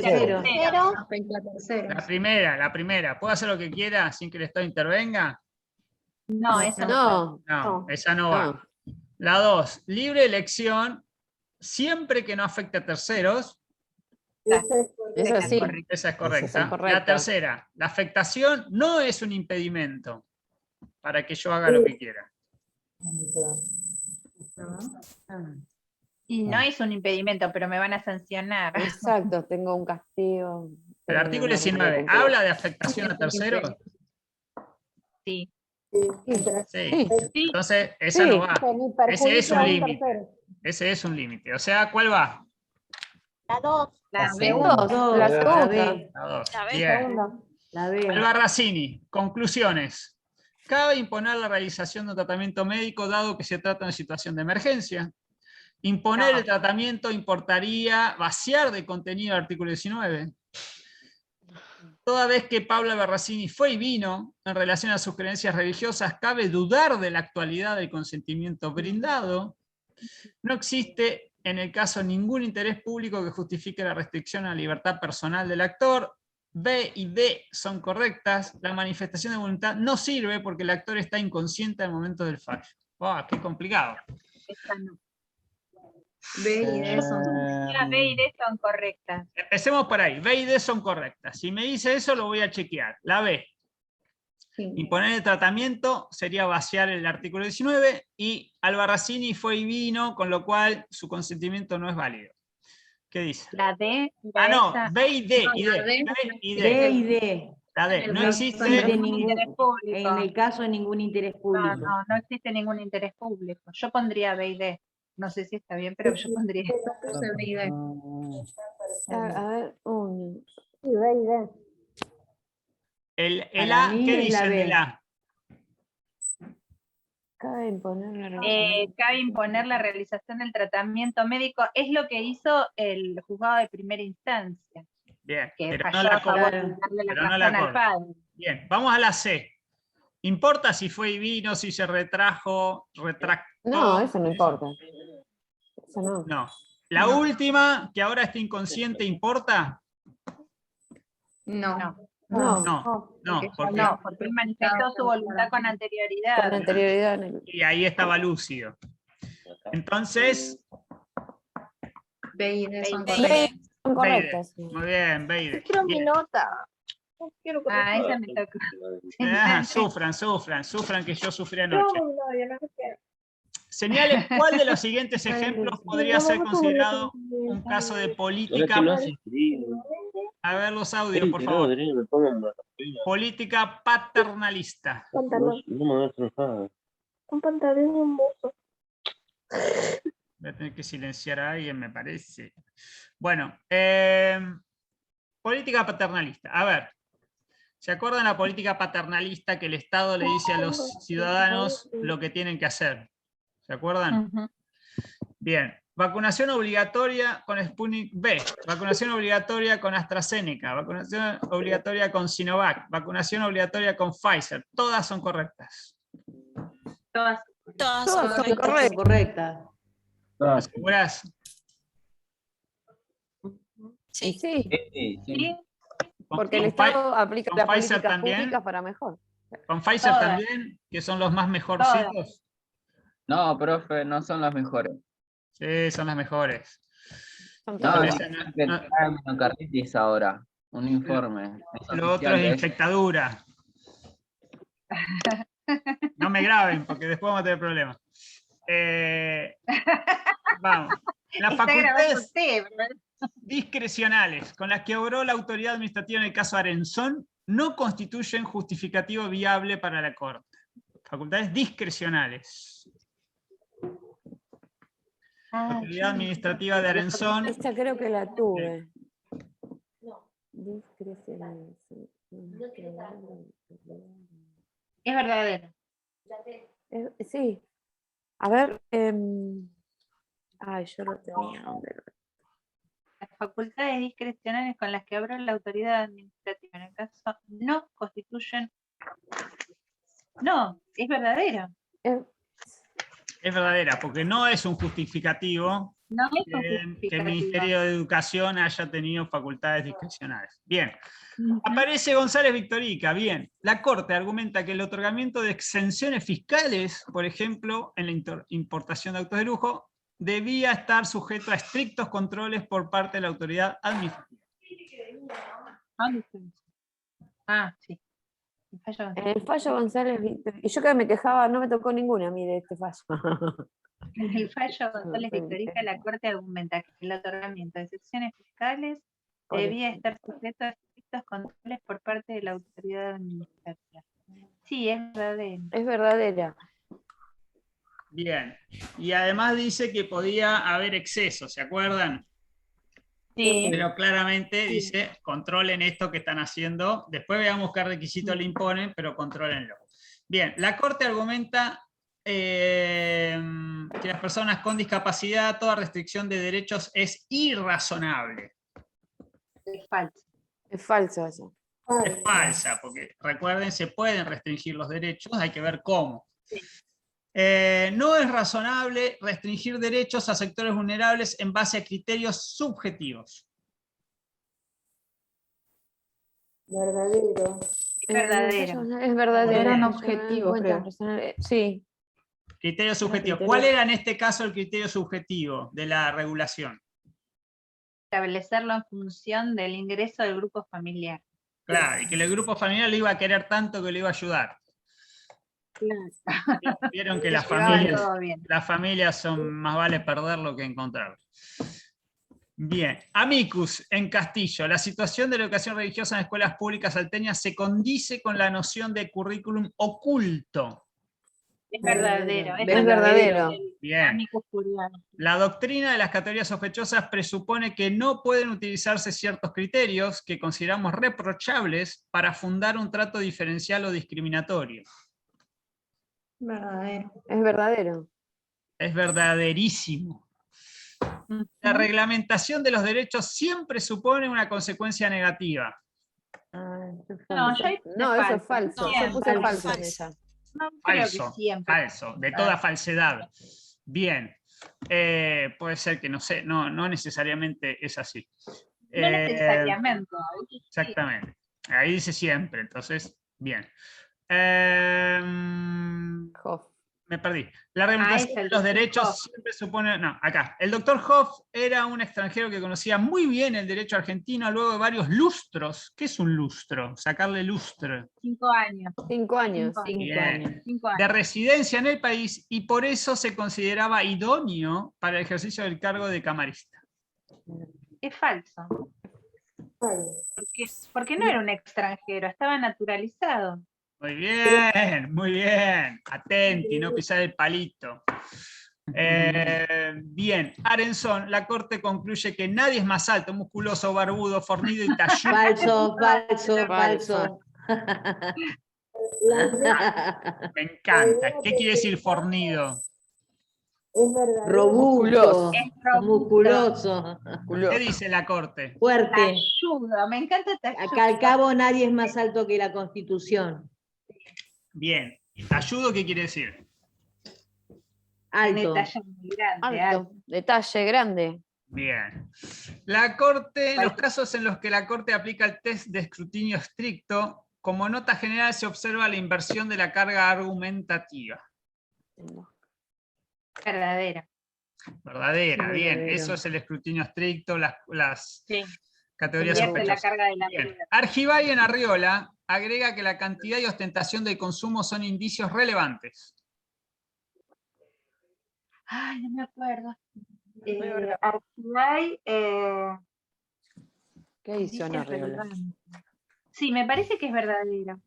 terceros. La primera. ¿Puedo hacer lo que quiera sin que el Estado intervenga? No, esa no. No, esa no va. La 2, libre elección siempre que no afecte a terceros. Esa sí. Esa es correcta. La tercera, la afectación no es un impedimento para que yo haga lo que quiera. Y no es un impedimento, pero me van a sancionar. Exacto, tengo un castigo. El artículo 19, ¿habla de afectación a terceros? Sí. Sí. Entonces, esa no va. Ese es un límite. Ese es un límite. O sea, ¿cuál va? La 2. La segunda. La 2. Bien. La B. Albarracini, conclusiones. Cabe imponer la realización de un tratamiento médico dado que se trata de una situación de emergencia. Imponer el tratamiento importaría vaciar de contenido el artículo 19. Toda vez que Pablo Albarracini fue y vino en relación a sus creencias religiosas, cabe dudar de la actualidad del consentimiento brindado. No existe en el caso ningún interés público que justifique la restricción a la libertad personal del actor. B y D son correctas. La manifestación de voluntad no sirve porque el actor está inconsciente al momento del fallo. ¡Wow! ¡Qué complicado! Esta no. B y D son La B y D son correctas. Empecemos por ahí. B y D son correctas. Si me dice eso, lo voy a chequear. La B. Imponer el tratamiento sería vaciar el artículo 19 y Albarracini fue y vino, con lo cual su consentimiento no es válido. ¿Qué dice? La D. Ah, no, B y D. No, y la D, D. B y D. D y D. La D. No No existe. existe interés público. en el caso de ningún interés público. No existe ningún interés público. Yo pondría B y D. No sé si está bien, pero yo pondría B y D. A ver, Sí, B y D. El Para A, mí ¿qué es dice la el B. del A? cabe imponer la Cabe imponer la realización del tratamiento médico. Es lo que hizo el juzgado de primera instancia, Bien, que pero no falló la a favor corte. de darle la Pero no razón la al corte. padre. Bien, vamos a la C. ¿Importa si fue y vino, si se retrajo, retractó? No, eso no importa. Eso no. No. La última, que ahora está inconsciente, ¿importa? No. Porque él manifestó su voluntad con anterioridad. Con anterioridad. y ahí estaba lúcido. Entonces, B y D son correctas. Son correctas. muy bien, Beide. Quiero mi Bien. nota. No quiero Esa me tocó. Sufran que yo sufrí anoche. No, yo no quiero. Señalen cuál de los siguientes ejemplos podría ser considerado un caso de política. A ver los audios, por favor. Política paternalista. Un pantalón y un buzo. Voy a tener que silenciar a alguien, me parece. Bueno, política paternalista. A ver, ¿se acuerdan la política paternalista que el Estado le dice a los ciudadanos lo que tienen que hacer? ¿Se acuerdan? Bien. Vacunación obligatoria con Sputnik V, vacunación obligatoria con AstraZeneca, vacunación obligatoria con Sinovac, vacunación obligatoria con Pfizer. Todas son correctas. Todas son correctas. ¿Estás seguras? Sí. Sí. Porque el Estado aplica con las Pfizer políticas también. públicas para mejor. ¿Con Pfizer Todas. también? ¿Que son los más mejorcitos? No, profe, no son las mejores. Sí, son las mejores. Son No, todas. dijeron que trae miocarditis ahora. Un informe. Lo otro es infectadura. No me graben, porque después vamos a tener problemas. Vamos. Las Está grabando facultades usted, ¿verdad? discrecionales con las que obró la autoridad administrativa en el caso Arenzón no constituyen justificativo viable para la Corte. Facultades discrecionales. La autoridad administrativa de Arenzón. Esta creo que la tuve. Discrecionales. Es verdadero. Sí. A ver. Ay, yo lo tenía. Las facultades discrecionales con las que obró la autoridad administrativa en el caso no constituyen. No, es verdadero. Es verdadera, porque no es un justificativo No es un que el justificativo. Ministerio de Educación haya tenido facultades discrecionales. Bien. Aparece González Victorica. Bien. La Corte argumenta que el otorgamiento de exenciones fiscales, por ejemplo, en la importación de autos de lujo, debía estar sujeto a estrictos controles por parte de la autoridad administrativa. Sí. El fallo González Victorica. Y yo que me quejaba, no me tocó ninguna a mí de este fallo. En el fallo González Victorica, la Corte argumenta que el otorgamiento de excepciones fiscales debía estar sujeto a estrictos controles por parte de la autoridad administrativa. Sí, es verdadero. Es verdadera. Bien. Y además dice que podía haber exceso, ¿se acuerdan? Sí. Pero claramente dice, controlen esto que están haciendo. Después veamos qué requisitos le imponen, pero contrólenlo. Bien, la Corte argumenta que las personas con discapacidad, toda restricción de derechos es irrazonable. Es falso. Es falso eso. Es falsa, porque recuerden, se pueden restringir los derechos, hay que ver cómo. No es razonable restringir derechos a sectores vulnerables en base a criterios subjetivos. Verdadero. Es verdadero. Es verdadero. Eran objetivos, creo. Sí. Criterio subjetivo. criterio. ¿Cuál era en este caso el criterio subjetivo de la regulación? Establecerlo en función del ingreso del grupo familiar. Claro, y que el grupo familiar le iba a querer tanto que le iba a ayudar. Vieron que las familias son más vale perderlo que encontrarlo. Bien, amicus en Castillo. La situación de la educación religiosa en escuelas públicas salteñas se condice con la noción de currículum oculto. Es verdadero. Es verdadero. Bien. La doctrina de las categorías sospechosas presupone que no pueden utilizarse ciertos criterios que consideramos reprochables para fundar un trato diferencial o discriminatorio. Verdadero. Es verdadero. Es verdaderísimo. La reglamentación de los derechos siempre supone una consecuencia negativa. No, eso es falso. Yo puse falso en esa. No, creo que Falso, siempre. falso, de toda falsedad. Bien, puede ser que no sé, no necesariamente es así. No necesariamente. Exactamente. Ahí dice siempre, entonces, bien. Me perdí. La reglamentación de los derechos siempre supone... No, acá. El doctor Hoff era un extranjero que conocía muy bien el derecho argentino luego de varios lustros. ¿Qué es un lustro? Sacarle lustre. 5 años. 5 años. 5 años. De residencia en el país y por eso se consideraba idóneo para el ejercicio del cargo de camarista. Es falso. Porque no era un extranjero, estaba naturalizado. Muy bien, muy bien. Atenti, no pisar el palito. Bien, Arenson, la corte concluye que nadie es más alto, musculoso, barbudo, fornido y talludo. Falso. Me encanta. ¿Qué quiere decir fornido? Es verdadero. Robusto, Es musculoso. ¿Qué dice la corte? Fuerte. Talludo, me encanta talludo. Acá al cabo nadie es más alto que la Constitución. Bien. ¿Y talludo qué quiere decir? Alto. Alto. Detalle grande. Bien. La corte, en los casos en los que la corte aplica el test de escrutinio estricto, como nota general se observa la inversión de la carga argumentativa. Verdadera. Verdadera, Muy bien. verdadero. Eso es el escrutinio estricto, las categorías Invierte la sospechosas. carga de la Bien. prueba. Argibay en Arriola agrega que la cantidad y ostentación del consumo son indicios relevantes. Ay, no me acuerdo. Argibay, ¿Qué edición dice Arriola? relevante. Sí, me parece que es verdadero.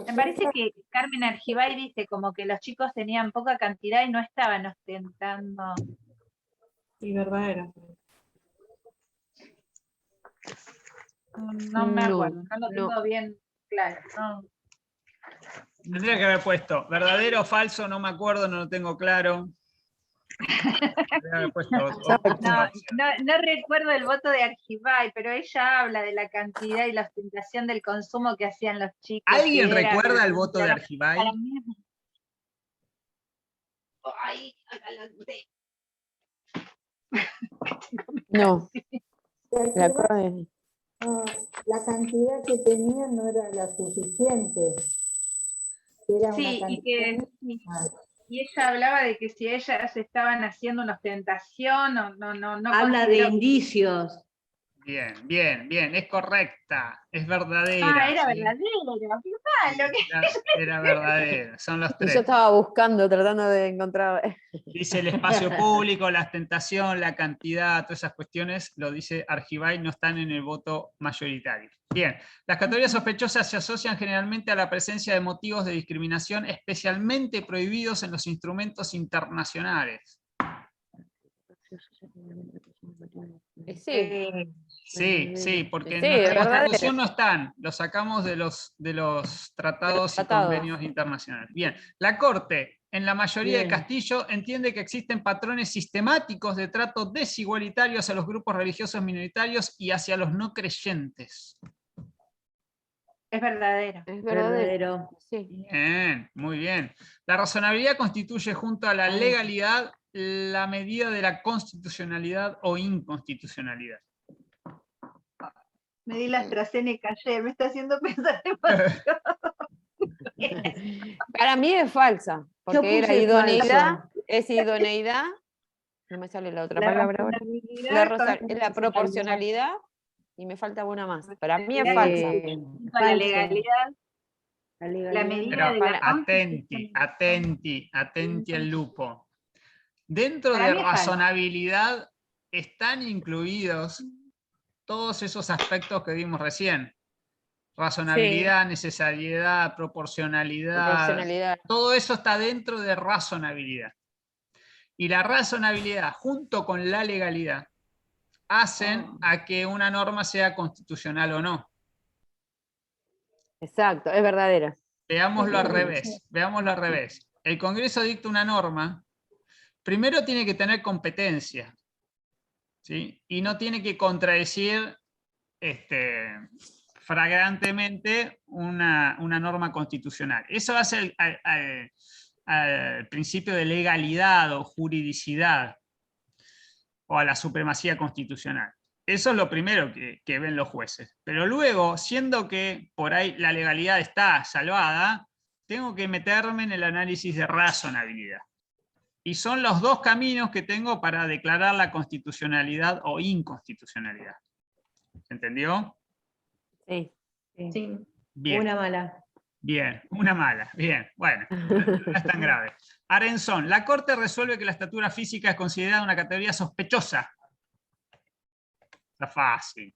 Me parece que Carmen Argibay dice como que los chicos tenían poca cantidad y no estaban ostentando. Y verdadero. No me acuerdo, no lo no. tengo bien claro. No. Tendría que haber puesto verdadero o falso, no me acuerdo, no lo tengo claro. Tendría que haber puesto No recuerdo el voto de Argibay, pero ella habla de la cantidad y la ostentación del consumo que hacían los chicos. ¿Alguien que era- recuerda el voto de Argibay? Para mí es- Ay, adelanté. No. La Argibay, corte. la cantidad que tenían no era la suficiente. Era una Sí, cantidad. y ella hablaba de que si ellas estaban haciendo una ostentación o no Habla de consideró- indicios. Bien, bien, bien, es correcta, es verdadera. era ¿sí? verdadero, qué malo que Era verdadera, son los Yo tres. estaba buscando, tratando de encontrar. Dice el espacio público, la ostentación, la cantidad, todas esas cuestiones, lo dice Argibay, no están en el voto mayoritario. Bien, las categorías sospechosas se asocian generalmente a la presencia de motivos de discriminación especialmente prohibidos en los instrumentos internacionales. Sí. Sí, porque Sí, en es nuestra verdadero. Constitución no están, los sacamos de los tratados y tratados. convenios internacionales. Bien, la Corte, en la mayoría de Bien. Castillo, entiende que existen patrones sistemáticos de trato desigualitario hacia los grupos religiosos minoritarios y hacia los no creyentes. es verdadero. Es Verdadero. Sí. Bien, muy bien. La razonabilidad constituye junto a la legalidad la medida de la constitucionalidad o inconstitucionalidad. Me di la AstraZeneca ayer, me está haciendo pensar demasiado. Para mí es falsa, porque era puse idoneidad, falso. es idoneidad, no me sale la otra La palabra ahora. razonabilidad La con- proporcionalidad Y me falta una más. Para mí es La falsa. La legalidad. La La medida Pero de la atenti al lupo. Dentro Para de mí es falsa. razonabilidad están incluidos todos esos aspectos que vimos recién. Razonabilidad, necesariedad, proporcionalidad. Todo eso está dentro de razonabilidad. Y la razonabilidad junto con la legalidad hacen a que una norma sea constitucional o no. Exacto, es verdadera. Veámoslo al revés. Veámoslo al revés. El Congreso dicta una norma. Primero tiene que tener competencia, ¿sí? Y no tiene que contradecir flagrantemente una norma constitucional. Eso hace al principio de legalidad o juridicidad o a la supremacía constitucional. Eso es lo primero que ven los jueces. Pero luego, siendo que por ahí la legalidad está salvada, tengo que meterme en el análisis de razonabilidad. Y son los dos caminos que tengo para declarar la constitucionalidad o inconstitucionalidad. ¿Se entendió? Sí. Bien. Una mala. Bien, una mala. Bien, bueno, no es tan grave. Arenzón, la Corte resuelve que la estatura física es considerada una categoría sospechosa. Está fácil.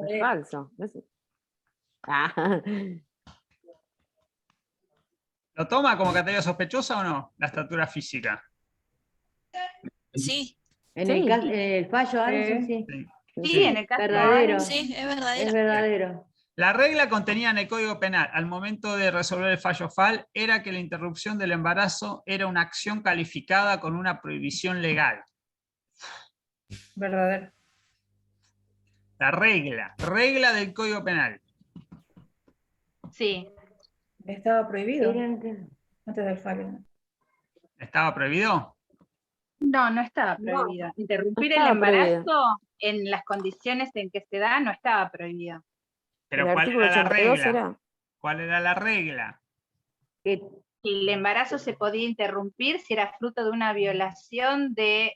Es falso. Ah. ¿Lo toma como categoría sospechosa o no? La estatura física. Sí. En el fallo, Arenson, sí. Sí, en el caso verdadero. Sí, es verdadero. Es verdadero. La regla contenida en el Código Penal al momento de resolver el fallo FAL era que la interrupción del embarazo era una acción calificada con una prohibición legal. Verdadero. La regla del Código Penal. Sí. Estaba prohibido antes del fallo. ¿Estaba prohibido? No, no estaba prohibido. Interrumpir el estaba embarazo prohibido. en las condiciones en que se da no estaba prohibido. Pero El ¿cuál artículo era la 82 regla? era. ¿Cuál era la regla? El embarazo se podía interrumpir si era fruto de una violación que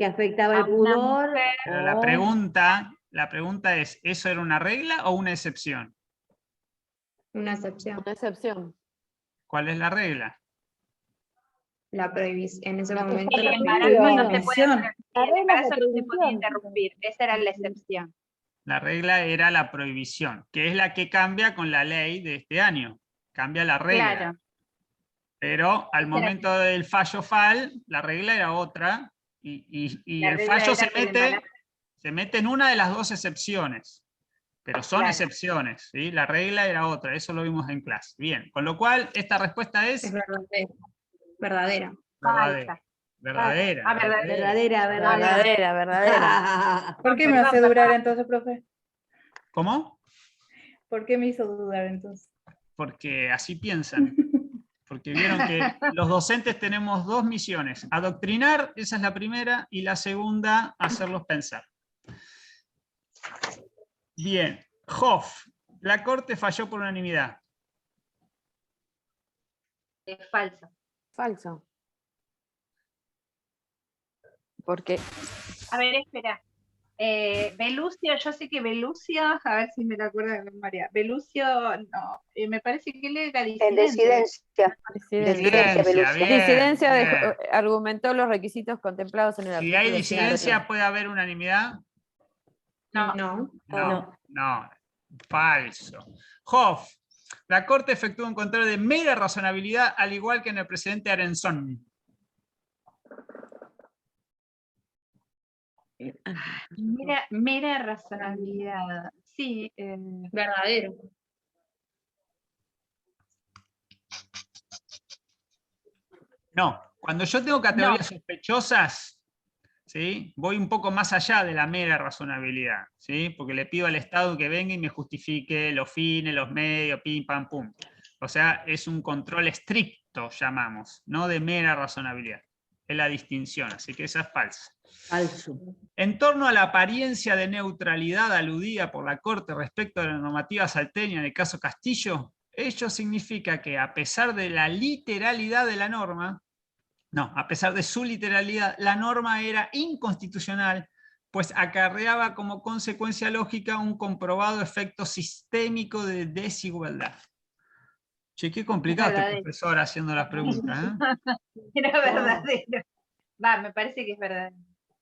afectaba el a una pudor. mujer. Pero la pregunta es, ¿eso era una regla o una excepción? Una excepción. Una excepción. ¿Cuál es la regla? La prohibición. En ese momento El la embarazo no se prohibición. podía interrumpir. Esa era la excepción. La regla era la prohibición, que es la que cambia con la ley de este año. Cambia la regla. Claro. Pero al momento del fallo FAL, la regla era otra, y La el regla fallo era que el se mete en una de las dos excepciones. Pero son Claro. excepciones, ¿sí? La regla era otra, eso lo vimos en clase. Bien, con lo cual, esta respuesta es Es verdadera. Verdadera. verdadera. Verdadera. Ah, Verdadera. ¿Por qué me hace dudar entonces, profe? ¿Cómo? ¿Por qué me hizo dudar entonces? Porque así piensan. Porque vieron que los docentes tenemos dos misiones. Adoctrinar, esa es la primera, y la segunda, hacerlos pensar. Bien. Hoff, la Corte falló por unanimidad. Es falso. Falso. Porque A ver, espera. Belucio, yo sé que Belucio, a ver si me la acuerdo de memoria. Belucio, no, me parece que él era En disidente. disidencia, Belucio. bien, disidencia bien. argumentó los requisitos contemplados en el Si artículo. hay disidencia, 103. ¿puede haber unanimidad? No. No. Falso. Hoff, la Corte efectuó un control de mera razonabilidad, al igual que en el precedente Arenzón. Mera razonabilidad. Sí. Verdadero. No, cuando yo tengo categorías sospechosas, ¿sí? Voy un poco más allá de la mera razonabilidad, ¿sí? Porque le pido al Estado que venga y me justifique los fines, los medios, pim, pam, pum. O sea, es un control estricto, llamamos, no de mera razonabilidad. Es la distinción, así que esa es falsa. Falso. En torno a la apariencia de neutralidad aludida por la Corte respecto a la normativa salteña en el caso Castillo, ello significa que a pesar de la literalidad de la norma, a pesar de su literalidad, la norma era inconstitucional pues acarreaba como consecuencia lógica un comprobado efecto sistémico de desigualdad. Che, qué complicado este Verdadero. profesor haciendo las preguntas, ¿eh? Era verdadero. Va, me parece que es verdadero.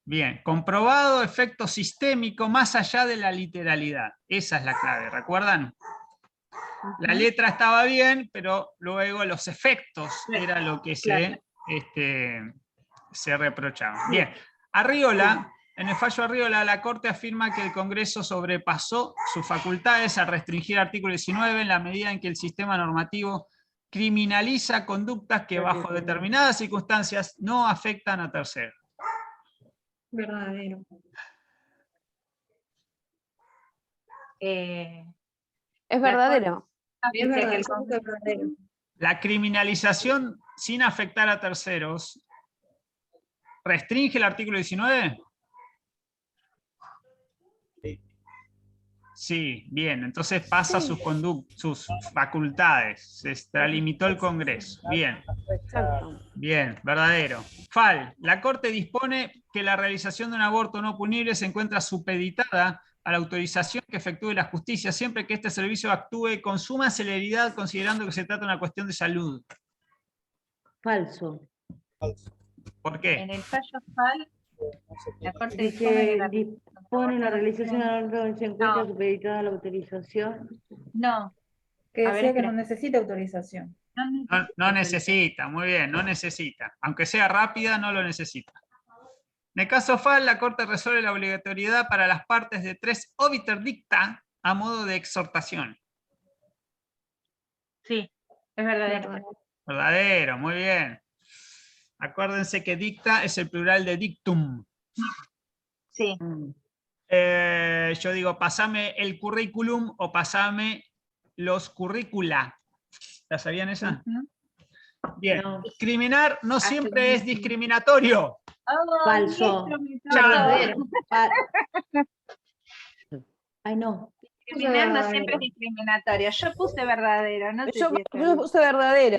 Bien, comprobado efecto sistémico más allá de la literalidad. Esa es la clave, ¿recuerdan? La letra estaba bien, pero luego los efectos era lo que se reprochaba. Bien, Arriola, en el fallo Arriola, la Corte afirma que el Congreso sobrepasó sus facultades al restringir el artículo 19 en la medida en que el sistema normativo criminaliza conductas que bajo determinadas circunstancias no afectan a terceros. Verdadero. Es verdadero. Es verdadero. La criminalización sin afectar a terceros ¿restringe el artículo 19? Sí, bien, entonces pasa sus facultades, se extralimitó el Congreso. Bien, bien, verdadero. Fal, la Corte dispone que la realización de un aborto no punible se encuentra supeditada a la autorización que efectúe la justicia siempre que este servicio actúe con suma celeridad considerando que se trata de una cuestión de salud. Falso. ¿Por qué? En el fallo Fal, la Corte dispone la realización del aborto se encuentra No. supeditada a la autorización. No. Que A ver, decía que espera. no necesita autorización. No necesita, muy bien, no necesita. Aunque sea rápida, no lo necesita. En el caso Fal, la Corte resuelve la obligatoriedad para las partes de 3 obiter dicta a modo de exhortación. Sí, es verdadero. Verdadero, muy bien. Acuérdense que dicta es el plural de dictum. Sí. Yo digo, pasame el currículum o pasame los currícula. ¿La sabían esa? Bien. No. Discriminar no siempre es discriminatorio. Falso. Verdadero. Ay, no. Discriminar no siempre es discriminatorio. Yo puse verdadero, no sé Yo si es puse verdadera.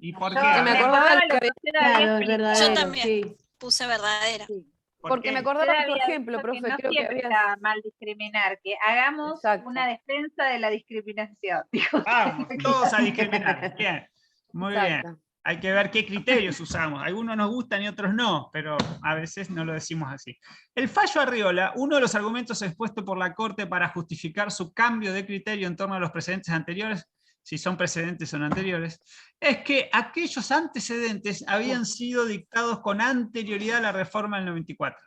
¿Y por Yo qué? me acordaba lo lo que- que era Claro, bien es verdadero. Yo también Sí. puse verdadera. ¿Por Porque qué? me acordaba de tu había ejemplo, dicho profe. que no Creo que siempre había... está mal discriminar, que hagamos Exacto. una defensa de la discriminación. Dijo. Vamos, todos a discriminar. Bien, muy Exacto. bien. Hay que ver qué criterios usamos. Algunos nos gustan y otros no, pero a veces no lo decimos así. El fallo Arriola, uno de los argumentos expuestos por la Corte para justificar su cambio de criterio en torno a los precedentes anteriores, si son precedentes o no anteriores, es que aquellos antecedentes habían sido dictados con anterioridad a la reforma del 94.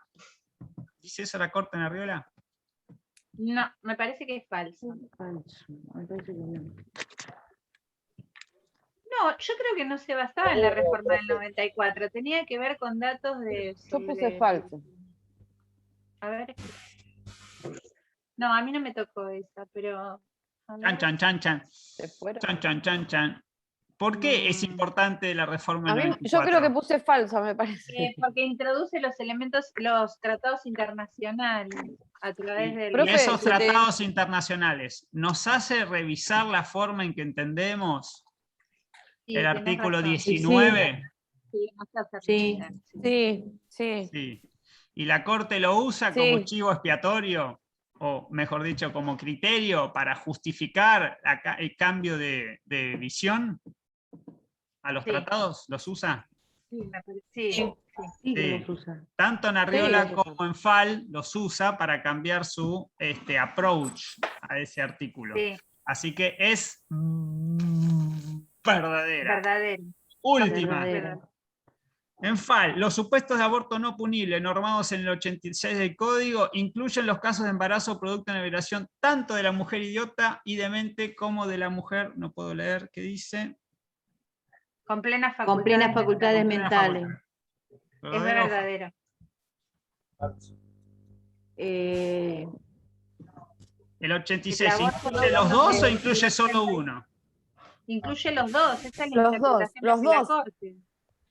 ¿Dice eso la Corte en Arriola? No, me parece que es falso. Falso. Me parece que no. No, yo creo que no se basaba en la reforma del 94, tenía que ver con datos de... Yo puse falso. A ver. No, a mí no me tocó esa, pero... a ver. Chan, chan, chan, chan. Se fueron. Chan, chan, chan, chan. ¿Por qué es importante la reforma A del mí, 94? yo creo que puse falsa, me parece. Porque introduce los elementos, los tratados internacionales a través del... Y Profe, esos se te- tratados internacionales nos hace revisar la forma en que entendemos Sí, el tenés artículo razón. 19. Sí, nos hace Sí. revisar, sí. Sí, sí. Sí. Y la Corte lo usa Sí. como chivo expiatorio, o mejor dicho, como criterio para justificar el cambio de visión a los Sí. tratados. ¿Los usa? Sí, me parece- sí, Sí. sí. Sí, que Sí. los usa. Tanto en Arriola Sí. como en Fal los usa para cambiar su approach a ese artículo. Sí, Así que es verdadera. verdadero. Última. Verdadero. En Fal, los supuestos de aborto no punible normados en el 86 del Código incluyen los casos de embarazo producto de una violación tanto de la mujer idiota y demente como de la mujer, no puedo leer, ¿qué dice? Con plenas facultades. Con plenas facultades Con plenas mentales. facultades. Es verdadero. El 86, El aborto ¿incluye no los dos o es- incluye solo uno? Incluye los dos, esa es la Los dos, interpretación los de la dos. Corte.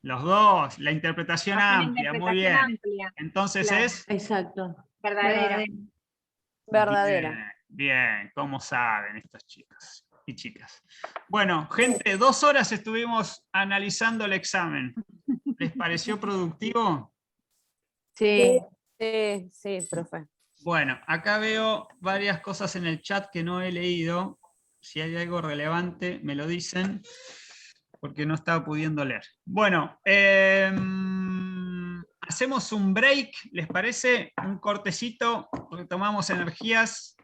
Los dos, la interpretación Hace una amplia, muy bien. interpretación amplia. Entonces Claro. es... Exacto. Verdadero. Verdadera. Bien, ¿cómo saben estos chicos y chicas? Bueno, gente, 2 horas estuvimos analizando el examen. ¿Les pareció productivo? Sí. Sí, sí, profe. Bueno, acá veo varias cosas en el chat que no he leído. Si hay algo relevante, me lo dicen, porque no estaba pudiendo leer. Bueno, hacemos un break, ¿les parece? Un cortecito, retomamos energías,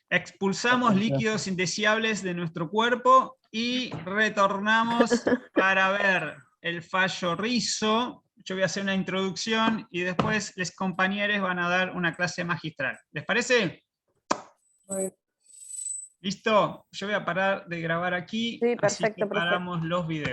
expulsamos líquidos indeseables de nuestro cuerpo y retornamos para ver el fallo Rizzo. Yo voy a hacer una introducción y después los compañeros van a dar una clase magistral. ¿Les parece? ¿Listo? Yo voy a parar de grabar aquí, Sí, así perfecto, que profe. paramos los videos.